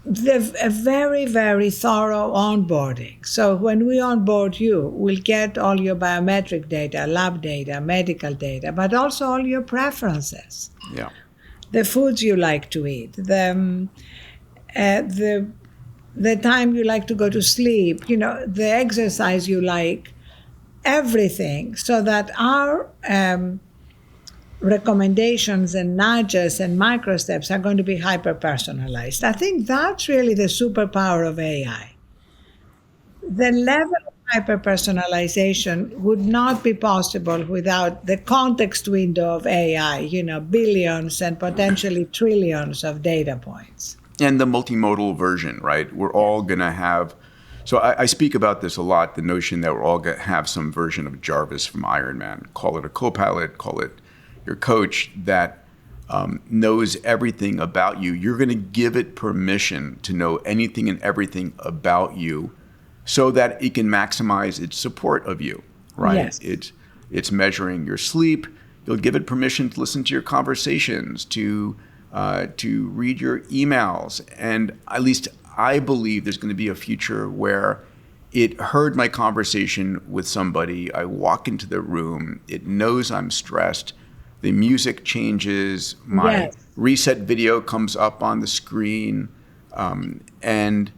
a very, very thorough onboarding. So when we onboard you, we'll get all your biometric data, lab data, medical data, but also all your preferences. Yeah. The foods you like to eat, the time you like to go to sleep, the exercise you like, everything, so that our recommendations and nudges and micro steps are going to be hyper-personalized. I think that's really the superpower of AI. The level of hyper-personalization would not be possible without the context window of AI, billions and potentially trillions of data points. And the multimodal version, right? We're all going to have, so I speak about this a lot, the notion that we're all going to have some version of Jarvis from Iron Man. Call it a co-pilot, call it your coach that knows everything about you. You're going to give it permission to know anything and everything about you so that it can maximize its support of you, right? Yes. It's measuring your sleep. You'll give it permission to listen to your conversations, to read your emails. And at least I believe there's going to be a future where it heard my conversation with somebody. I walk into the room. It knows I'm stressed. The music changes. My reset video comes up on the screen. And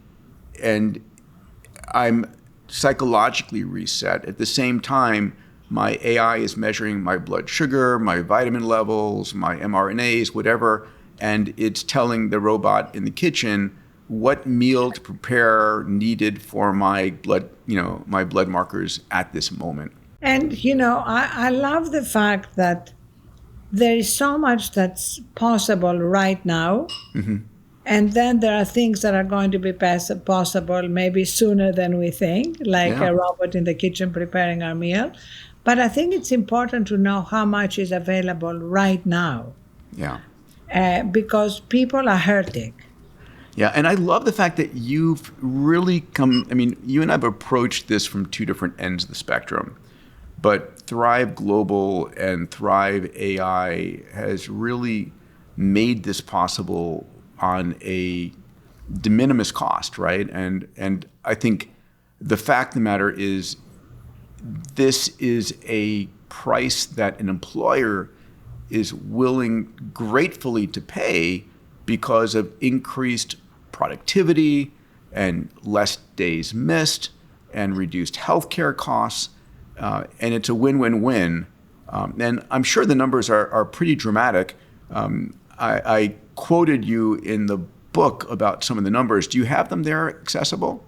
I'm psychologically reset. At the same time, my AI is measuring my blood sugar, my vitamin levels, my mRNAs, whatever, and it's telling the robot in the kitchen what meal to prepare needed for my blood, my blood markers at this moment. And, I love the fact that there is so much that's possible right now. Mm-hmm. And then there are things that are going to be possible maybe sooner than we think, like a robot in the kitchen preparing our meal. But I think it's important to know how much is available right now. Yeah. Because people are hurting. Yeah, and I love the fact that you've really you and I have approached this from two different ends of the spectrum. But Thrive Global and Thrive AI has really made this possible on a de minimis cost, right? And I think the fact of the matter is this is a price that an employer is willing gratefully to pay because of increased productivity and less days missed and reduced healthcare costs. And it's a win-win-win. And I'm sure the numbers are pretty dramatic. I quoted you in the book about some of the numbers. Do you have them there accessible?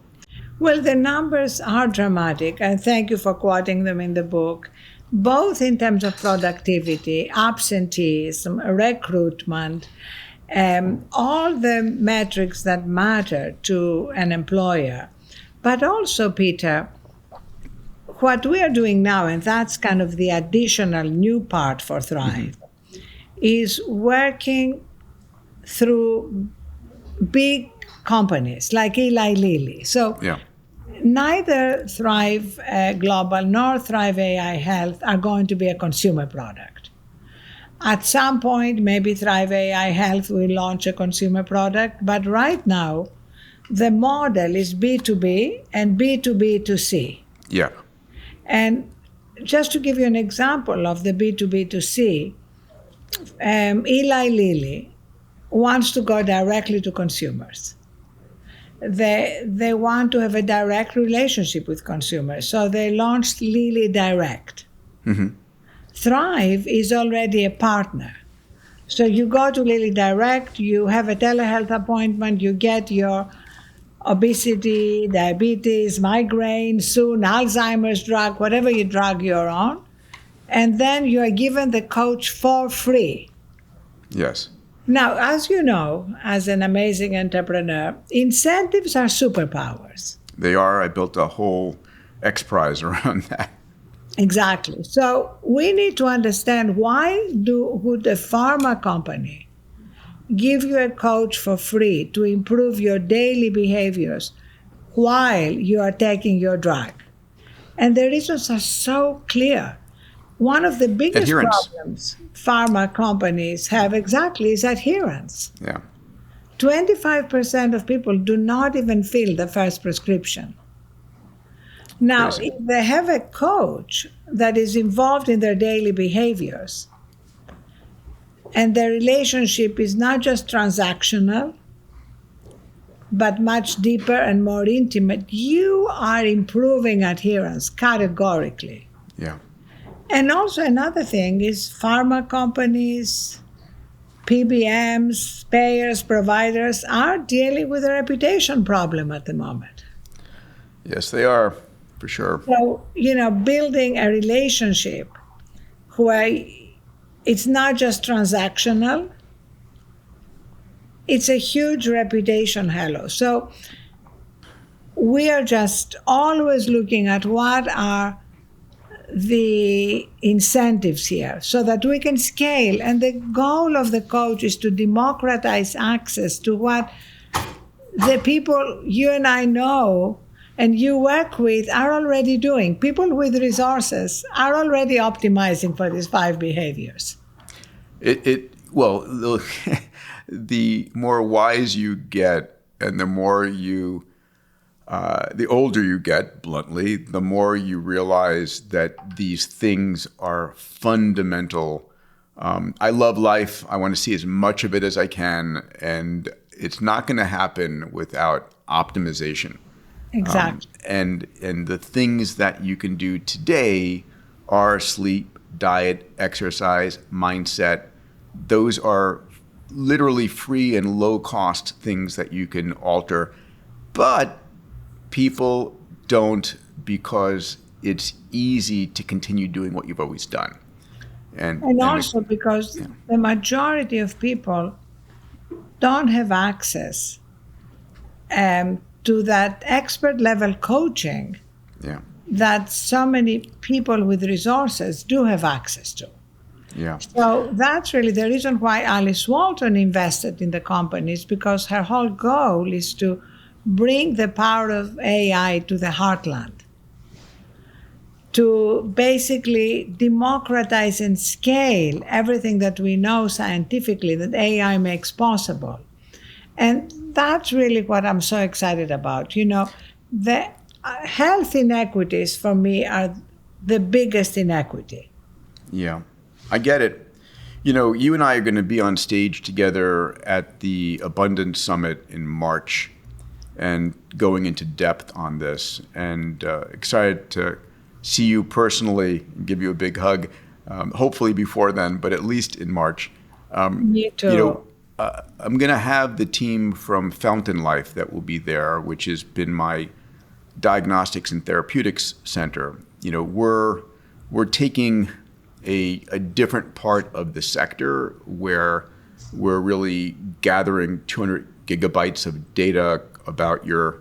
Well, the numbers are dramatic, and thank you for quoting them in the book, both in terms of productivity, absenteeism, recruitment, all the metrics that matter to an employer. But also, Peter, what we are doing now, and that's kind of the additional new part for Thrive, is working through big companies like Eli Lilly. So neither Thrive Global nor Thrive AI Health are going to be a consumer product. At some point, maybe Thrive AI Health will launch a consumer product, but right now, the model is B2B and B2B2C. Yeah. And just to give you an example of the B2B2C, Eli Lilly wants to go directly to consumers. They want to have a direct relationship with consumers, so they launched Lilly Direct. Mm-hmm. Thrive is already a partner. So you go to Lilly Direct, you have a telehealth appointment, you get your obesity, diabetes, migraine, soon Alzheimer's drug, whatever your drug you're on, and then you are given the coach for free. Yes. Now, as you know, as an amazing entrepreneur, incentives are superpowers. They are. I built a whole X Prize around that. Exactly. So we need to understand why would a pharma company give you a coach for free to improve your daily behaviors while you are taking your drug? And the reasons are so clear. One of the biggest problems pharma companies have is adherence. Yeah. 25% of people do not even fill the first prescription. Now, if they have a coach that is involved in their daily behaviors, and their relationship is not just transactional, but much deeper and more intimate, you are improving adherence categorically. Yeah. And also another thing is pharma companies, PBMs, payers, providers are dealing with a reputation problem at the moment. Yes, they are. for sure. So, building a relationship where it's not just transactional, it's a huge reputation halo. So we are just always looking at what are the incentives here so that we can scale. And the goal of the coach is to democratize access to what the people you and I know and you work with are already doing. People with resources are already optimizing for these 5 behaviors. Well, the more wise you get and the older you get, bluntly, the more you realize that these things are fundamental. I love life. I want to see as much of it as I can. And it's not going to happen without optimization. Exactly. And the things that you can do today are sleep, diet, exercise, mindset. Those are literally free and low-cost things that you can alter. But people don't, because it's easy to continue doing what you've always done. And also because the majority of people don't have access to that expert level coaching that so many people with resources do have access to. Yeah. So that's really the reason why Alice Walton invested in the companies, because her whole goal is to bring the power of AI to the heartland, to basically democratize and scale everything that we know scientifically that AI makes possible. And that's really what I'm so excited about. The health inequities for me are the biggest inequity. Yeah, I get it. You and I are going to be on stage together at the Abundance Summit in March and going into depth on this, and excited to see you personally, give you a big hug, hopefully before then, but at least in March. Me too. I'm going to have the team from Fountain Life that will be there, which has been my diagnostics and therapeutics center. We're taking a different part of the sector where we're really gathering 200 gigabytes of data about your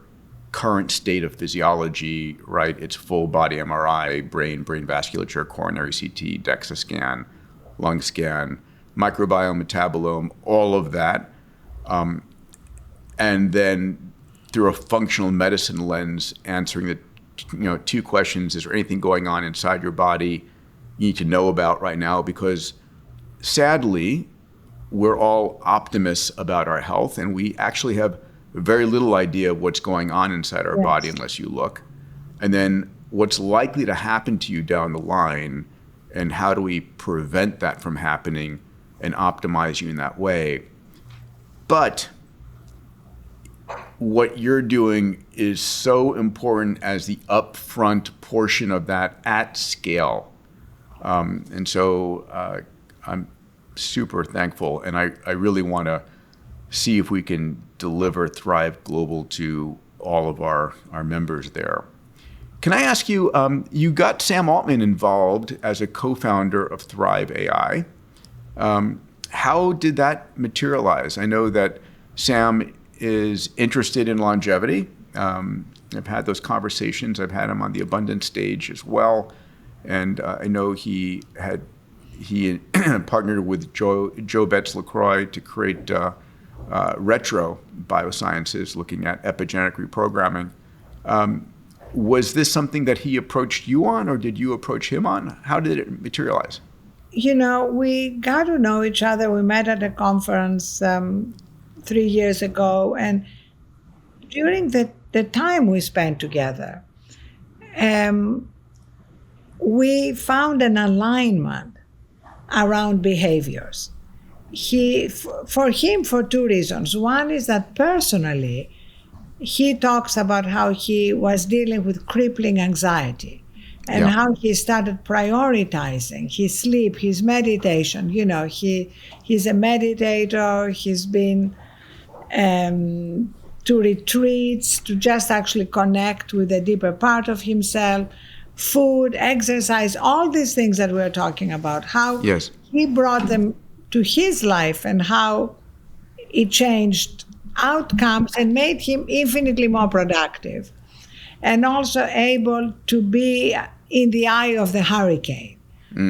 current state of physiology, right? It's full body MRI, brain vasculature, coronary CT, DEXA scan, lung scan, microbiome, metabolome, all of that. And then through a functional medicine lens, answering the 2 questions: is there anything going on inside your body you need to know about right now? Because sadly, we're all optimists about our health, and we actually have very little idea of what's going on inside our body unless you look. And then what's likely to happen to you down the line, and how do we prevent that from happening and optimize you in that way? But what you're doing is so important as the upfront portion of that at scale. And so I'm super thankful, and I really want to see if we can deliver Thrive Global to all of our members there. Can I ask you, you got Sam Altman involved as a co-founder of Thrive AI. How did that materialize? I know that Sam is interested in longevity. I've had those conversations. I've had him on the Abundance stage as well. And I know he partnered with Joe Betts-LaCroix to create Retro Biosciences, looking at epigenetic reprogramming. Was this something that he approached you on, or did you approach him on? How did it materialize? We got to know each other. We met at a conference 3 years ago, and during the time we spent together, we found an alignment around behaviors. For him, for 2 reasons. One is that personally, he talks about how he was dealing with crippling anxiety and how he started prioritizing his sleep, his meditation. He's a meditator. He's been to retreats, to just actually connect with a deeper part of himself, food, exercise, all these things that we're talking about, how Yes. he brought them to his life and how it changed outcomes and made him infinitely more productive and also able to be in the eye of the hurricane,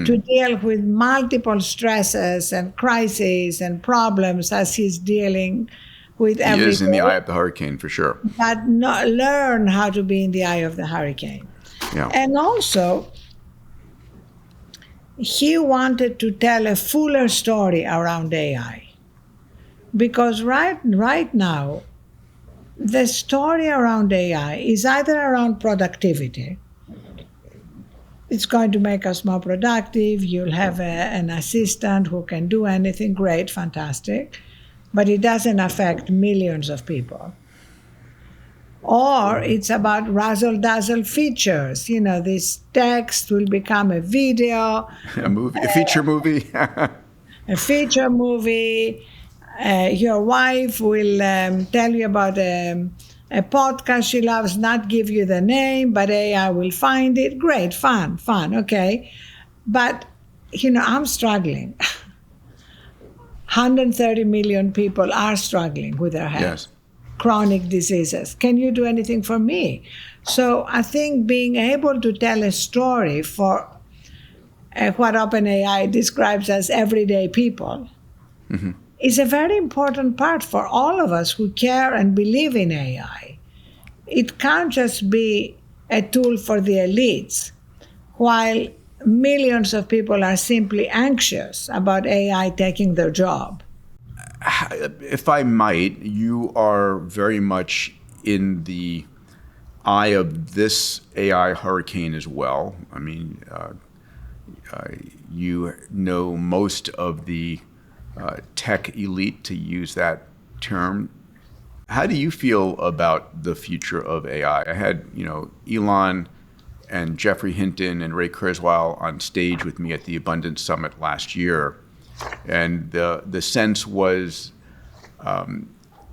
to deal with multiple stresses and crises and problems as he's dealing with every He is in the day, eye of the hurricane for sure. but learn how to be in the eye of the hurricane. Yeah. And also, he wanted to tell a fuller story around AI. Because right now, the story around AI is either around productivity. It's going to make us more productive. You'll have an assistant who can do anything. Great, fantastic. But it doesn't affect millions of people. Or it's about razzle-dazzle features. This text will become a video, A feature movie. a feature movie. Your wife will tell you about a podcast she loves, not give you the name, but AI will find it. Great, fun, okay. But, I'm struggling. 130 million people are struggling with their health. Yes. Chronic diseases. Can you do anything for me? So I think being able to tell a story for what OpenAI describes as everyday people is a very important part for all of us who care and believe in AI. It can't just be a tool for the elites, while millions of people are simply anxious about AI taking their job. If I might, you are very much in the eye of this AI hurricane as well. I mean, you know most of the tech elite, to use that term. How do you feel about the future of AI? I had, Elon and Jeffrey Hinton and Ray Kurzweil on stage with me at the Abundance Summit last year. And the sense was,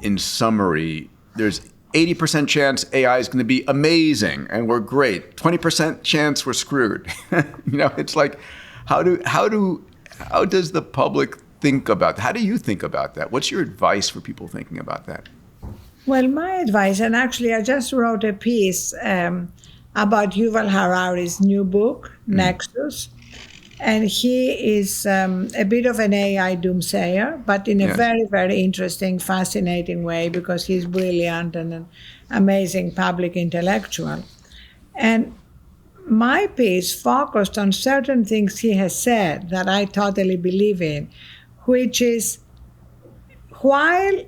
in summary, there's 80% chance AI is going to be amazing and we're great. 20% chance we're screwed. It's like, how does the public think about that? How do you think about that? What's your advice for people thinking about that? Well, my advice, and actually I just wrote a piece about Yuval Harari's new book, Nexus. And he is a bit of an AI doomsayer, but in a very, very interesting, fascinating way, because he's brilliant and an amazing public intellectual. And my piece focused on certain things he has said that I totally believe in, which is, while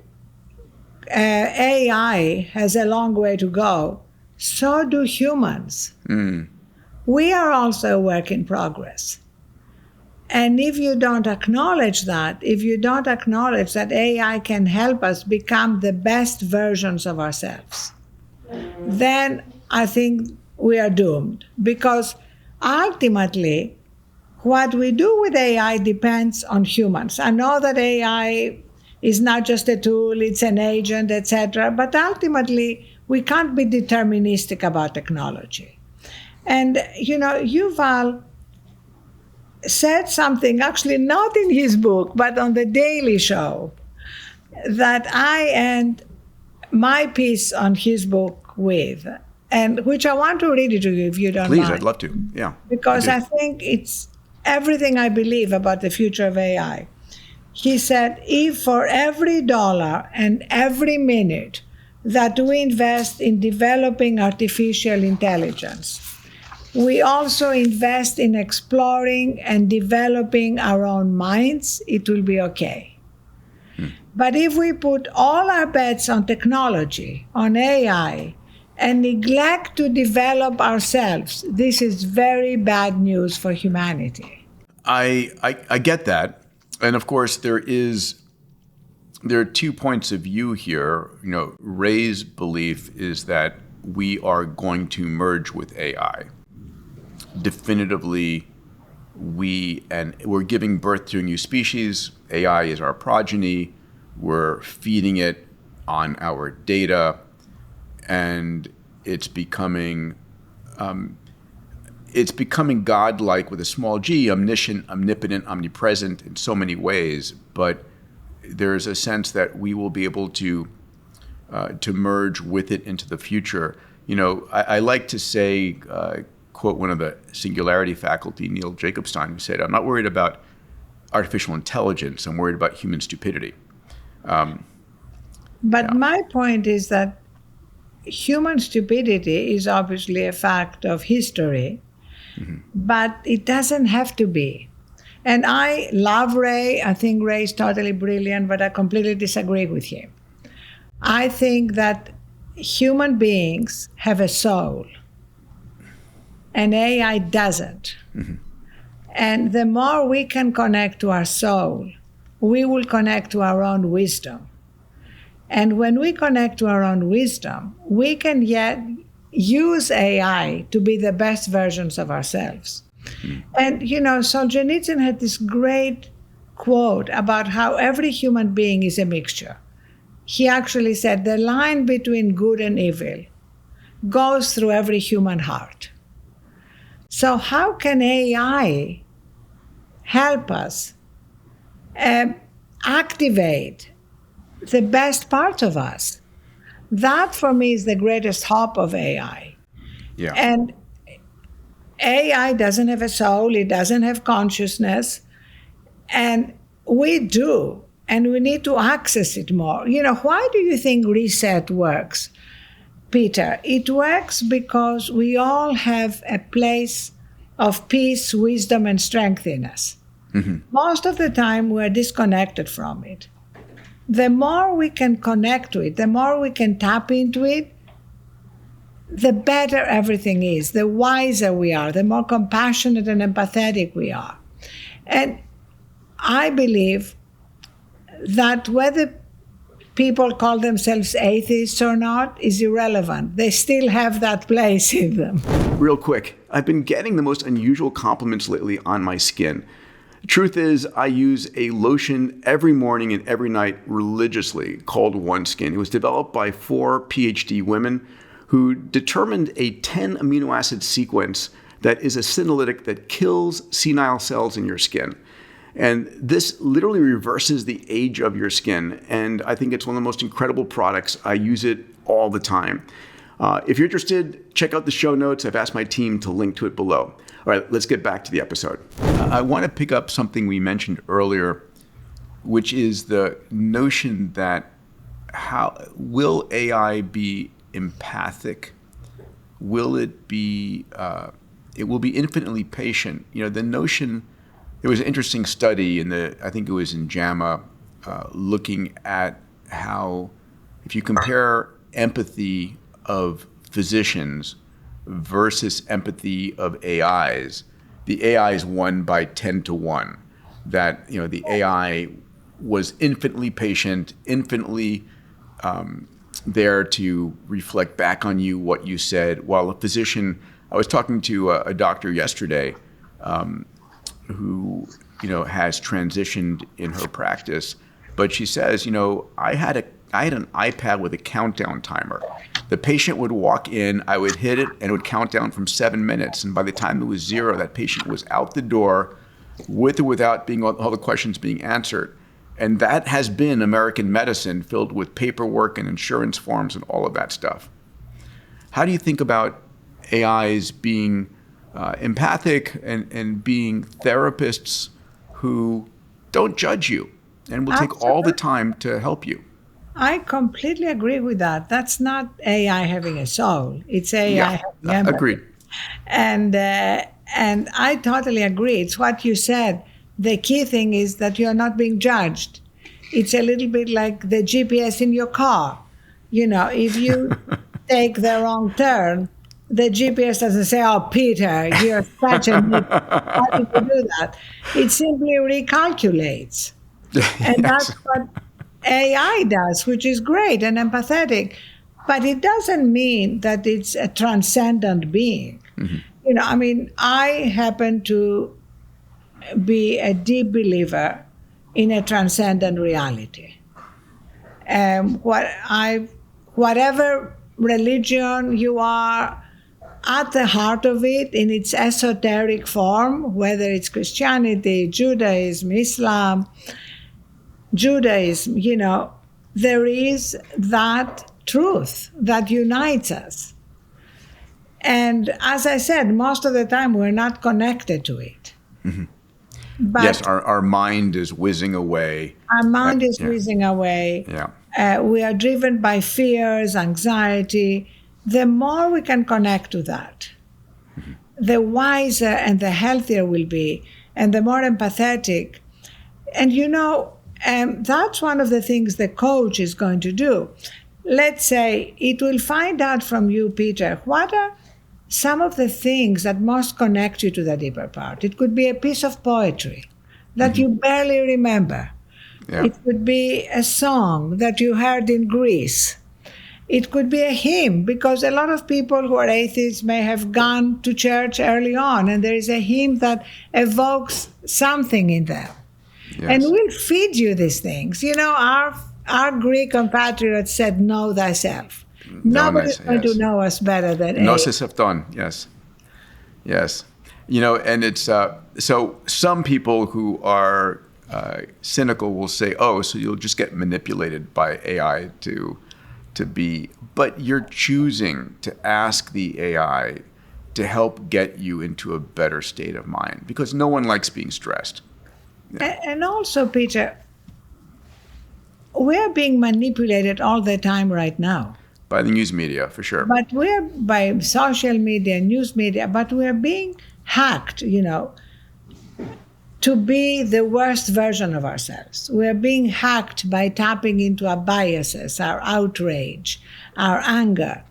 AI has a long way to go, so do humans. We are also a work in progress. And if you don't acknowledge that, if you don't acknowledge that AI can help us become the best versions of ourselves, then I think we are doomed. Because ultimately, what we do with AI depends on humans. I know that AI is not just a tool, it's an agent, etc. But ultimately, we can't be deterministic about technology. And, Yuval said something, actually not in his book, but on The Daily Show, that I end my piece on his book with, and which I want to read it to you if you don't mind. Please, I'd love to. Yeah. Because I think it's everything I believe about the future of AI. He said, if for every dollar and every minute that we invest in developing artificial intelligence, we also invest in exploring and developing our own minds, it will be okay. But if we put all our bets on technology, on AI, and neglect to develop ourselves, this is very bad news for humanity. I get that. And of course, there are 2 points of view here. Ray's belief is that we are going to merge with AI. Definitively, we're giving birth to a new species. AI is our progeny. We're feeding it on our data, and it's becoming godlike with a small g, omniscient, omnipotent, omnipresent in so many ways. But there's a sense that we will be able to merge with it into the future. I like to say, quote one of the Singularity faculty, Neil Jacobstein, who said, "I'm not worried about artificial intelligence. I'm worried about human stupidity." But my point is that human stupidity is obviously a fact of history, but it doesn't have to be. And I love Ray. I think Ray is totally brilliant, but I completely disagree with him. I think that human beings have a soul, and AI doesn't. And the more we can connect to our soul, we will connect to our own wisdom. And when we connect to our own wisdom, we can yet use AI to be the best versions of ourselves. And, Solzhenitsyn had this great quote about how every human being is a mixture. He actually said the line between good and evil goes through every human heart. So how can AI help us activate the best part of us? That, for me, is the greatest hope of AI. Yeah. And AI doesn't have a soul, it doesn't have consciousness, and we do, and we need to access it more. Why do you think reset works, Peter? It works because we all have a place of peace, wisdom, and strength in us. Most of the time, we're disconnected from it. The more we can connect to it, the more we can tap into it, the better everything is, the wiser we are, the more compassionate and empathetic we are. And I believe that whether people call themselves atheists or not is irrelevant. They still have that place in them. Real quick, I've been getting the most unusual compliments lately on my skin. The truth is, I use a lotion every morning and every night religiously called OneSkin. It was developed by 4 PhD women who determined a 10 amino acid sequence that is a senolytic that kills senile cells in your skin. And this literally reverses the age of your skin. And I think it's one of the most incredible products. I use it all the time. If you're interested, check out the show notes. I've asked my team to link to it below. All right, let's get back to the episode. I want to pick up something we mentioned earlier, which is the notion that will AI be empathic? Will it be, it will be infinitely patient. The notion, there was an interesting study I think it was in JAMA, looking at how if you compare empathy of physicians versus empathy of AIs, the AIs won by 10 to 1. That, the AI was infinitely patient, infinitely there to reflect back on you what you said, while a physician, I was talking to a doctor yesterday who has transitioned in her practice, but she says, I had an iPad with a countdown timer. The patient would walk in, I would hit it, and it would count down from 7 minutes, and by the time it was 0, that patient was out the door with or without all the questions being answered. And that has been American medicine, filled with paperwork and insurance forms and all of that stuff. How do you think about AIs being empathic and being therapists who don't judge you and will take all the time to help you? I completely agree with that. That's not AI having a soul. It's AI having empathy. Agreed. And I totally agree. It's what you said. The key thing is that you're not being judged. It's a little bit like the GPS in your car. If you take the wrong turn, the GPS doesn't say, "Oh, Peter, you're such a nit. How did you do that?" It simply recalculates. And that's what AI does, which is great and empathetic. But it doesn't mean that it's a transcendent being. I happen to be a deep believer in a transcendent reality. whatever religion you are, at the heart of it, in its esoteric form, whether it's Christianity, Judaism, Islam, Judaism, there is that truth that unites us. And as I said, most of the time we're not connected to it. Mm-hmm. But yes, our mind is whizzing away. Our mind is whizzing away. Yeah. We are driven by fears, anxiety. The more we can connect to that, mm-hmm. the wiser and the healthier we'll be, and the more empathetic. And that's one of the things the coach is going to do. Let's say it will find out from you, Peter, what are some of the things that most connect you to the deeper part. It could be a piece of poetry that mm-hmm. you barely remember. Yeah. It could be a song that you heard in Greece. It could be a hymn, because a lot of people who are atheists may have gone to church early on, and there is a hymn that evokes something in them. Yes. And we'll feed you these things. Our Greek compatriots said, know thyself. Nobody's going to know us better than Gnosis avton, yes. Yes. And it's, so some people who are cynical will say, oh, so you'll just get manipulated by AI to be, but you're choosing to ask the AI to help get you into a better state of mind, because no one likes being stressed. Yeah. And also, Peter, we're being manipulated all the time right now. By the news media, for sure. But we're by social media, news media, but we're being hacked, to be the worst version of ourselves. We're being hacked by tapping into our biases, our outrage, our anger.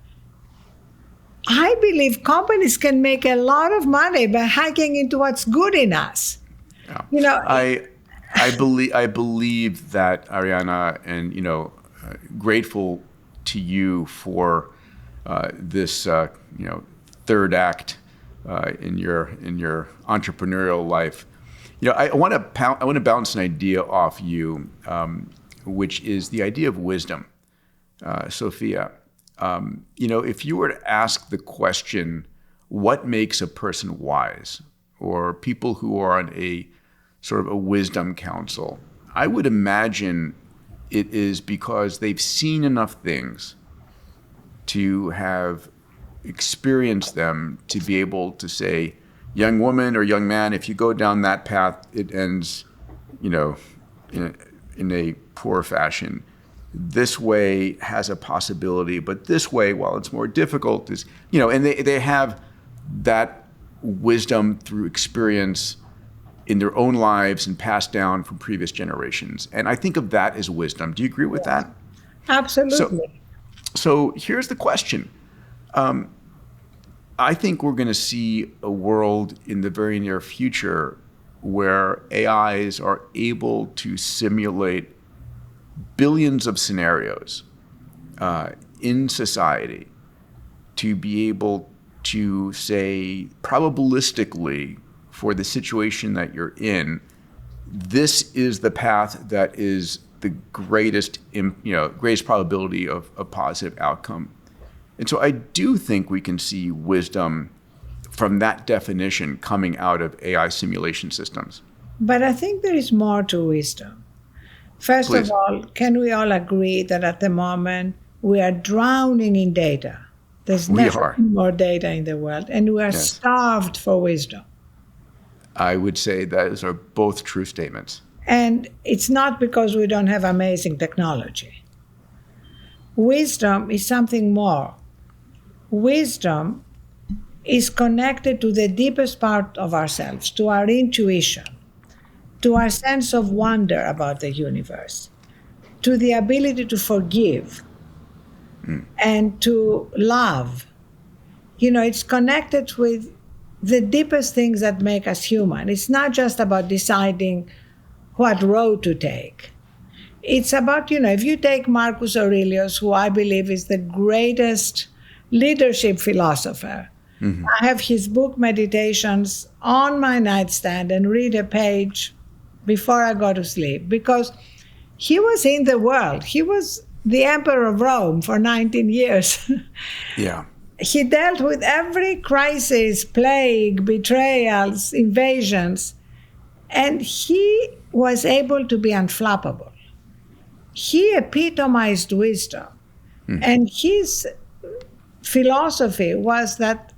I believe companies can make a lot of money by hacking into what's good in us. Yeah. I believe that, Arianna, and grateful to you for this third act in your entrepreneurial life. I want to bounce an idea off you, which is the idea of wisdom, Sophia. If you were to ask the question, what makes a person wise, or people who are on a sort of a wisdom council, I would imagine it is because they've seen enough things to have experienced them to be able to say, young woman or young man, if you go down that path, it ends, in a poor fashion. This way has a possibility, but this way, while it's more difficult, is, and they have that wisdom through experience in their own lives and passed down from previous generations. And I think of that as wisdom. Do you agree with that? Absolutely. So here's the question. I think we're going to see a world in the very near future where AIs are able to simulate billions of scenarios in society to be able to say probabilistically, for the situation that you're in, this is the path that is the greatest probability of a positive outcome. And so I do think we can see wisdom from that definition coming out of AI simulation systems. But I think there is more to wisdom. First Please. of all, can we all agree that at the moment we are drowning in data? There's never more data in the world, and we are starved for wisdom. I would say those are both true statements. And it's not because we don't have amazing technology. Wisdom is something more. Wisdom is connected to the deepest part of ourselves, to our intuition, to our sense of wonder about the universe, to the ability to forgive and to love. It's connected with the deepest things that make us human. It's not just about deciding what road to take. It's about, if you take Marcus Aurelius, who I believe is the greatest leadership philosopher. Mm-hmm. I have his book Meditations on my nightstand and read a page before I go to sleep, because he was in the world. He was the emperor of Rome for 19 years. Yeah. He dealt with every crisis, plague, betrayals, invasions, and he was able to be unflappable. He epitomized wisdom. And his philosophy was that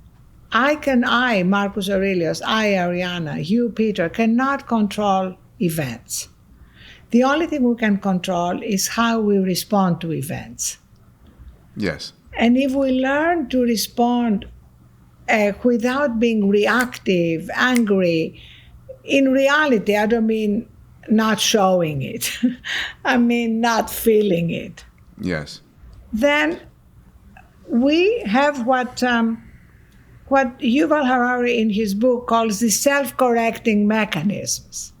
Marcus Aurelius, Arianna, you, Peter, cannot control events. The only thing we can control is how we respond to events. Yes. And if we learn to respond without being reactive, angry, in reality, I don't mean not showing it. I mean not feeling it. Yes. Then we have what Yuval Harari in his book calls the self-correcting mechanisms.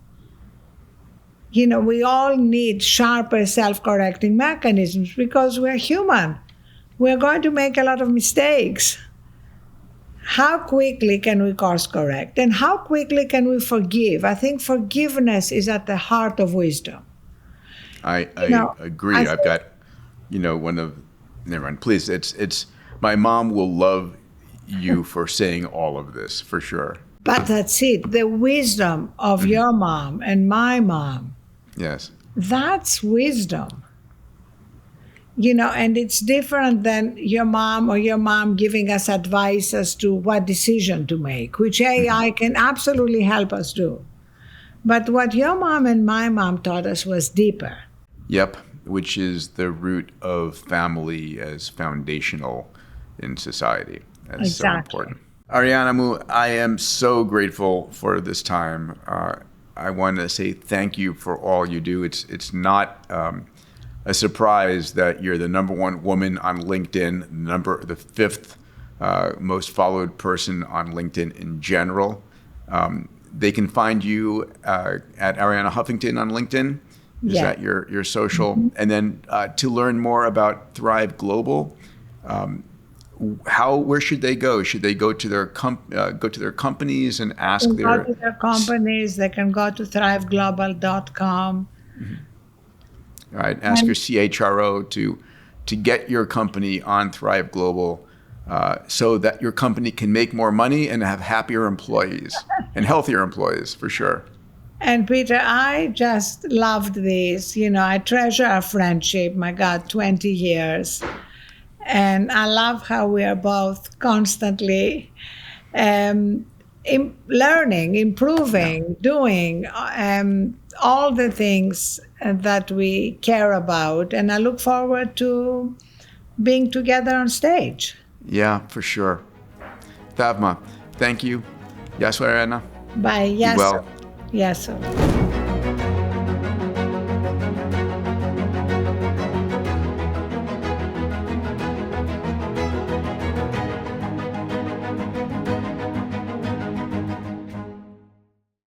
We all need sharper self-correcting mechanisms because we're human. We're going to make a lot of mistakes. How quickly can we course correct? And how quickly can we forgive? I think forgiveness is at the heart of wisdom. I agree. I've got, never mind, please. It's my mom will love you for saying all of this, for sure. But that's it. The wisdom of your mom and my mom. Yes. That's wisdom. And it's different than your mom giving us advice as to what decision to make, which AI can absolutely help us do. But what your mom and my mom taught us was deeper. Yep, which is the root of family as foundational in society. That's exactly. So important. Arianna, I am so grateful for this time. I want to say thank you for all you do. It's not a surprise that you're the @1 woman on LinkedIn, the 5th most followed person on LinkedIn in general. They can find you at Arianna Huffington on LinkedIn. Is that your social? Mm-hmm. And then to learn more about Thrive Global, where should they go? Should they go to their companies and ask Go to their companies. They can go to thriveglobal.com. Mm-hmm. All right. Ask your CHRO to get your company on Thrive Global so that your company can make more money and have happier employees and healthier employees, for sure. And Peter, I just loved this. I treasure our friendship. My God, 20 years. And I love how we are both constantly learning, improving, doing all the things that we care about. And I look forward to being together on stage. Yeah, for sure. Thavma, thank you. Yasu Arianna. Bye. Yes. Be well. Yes.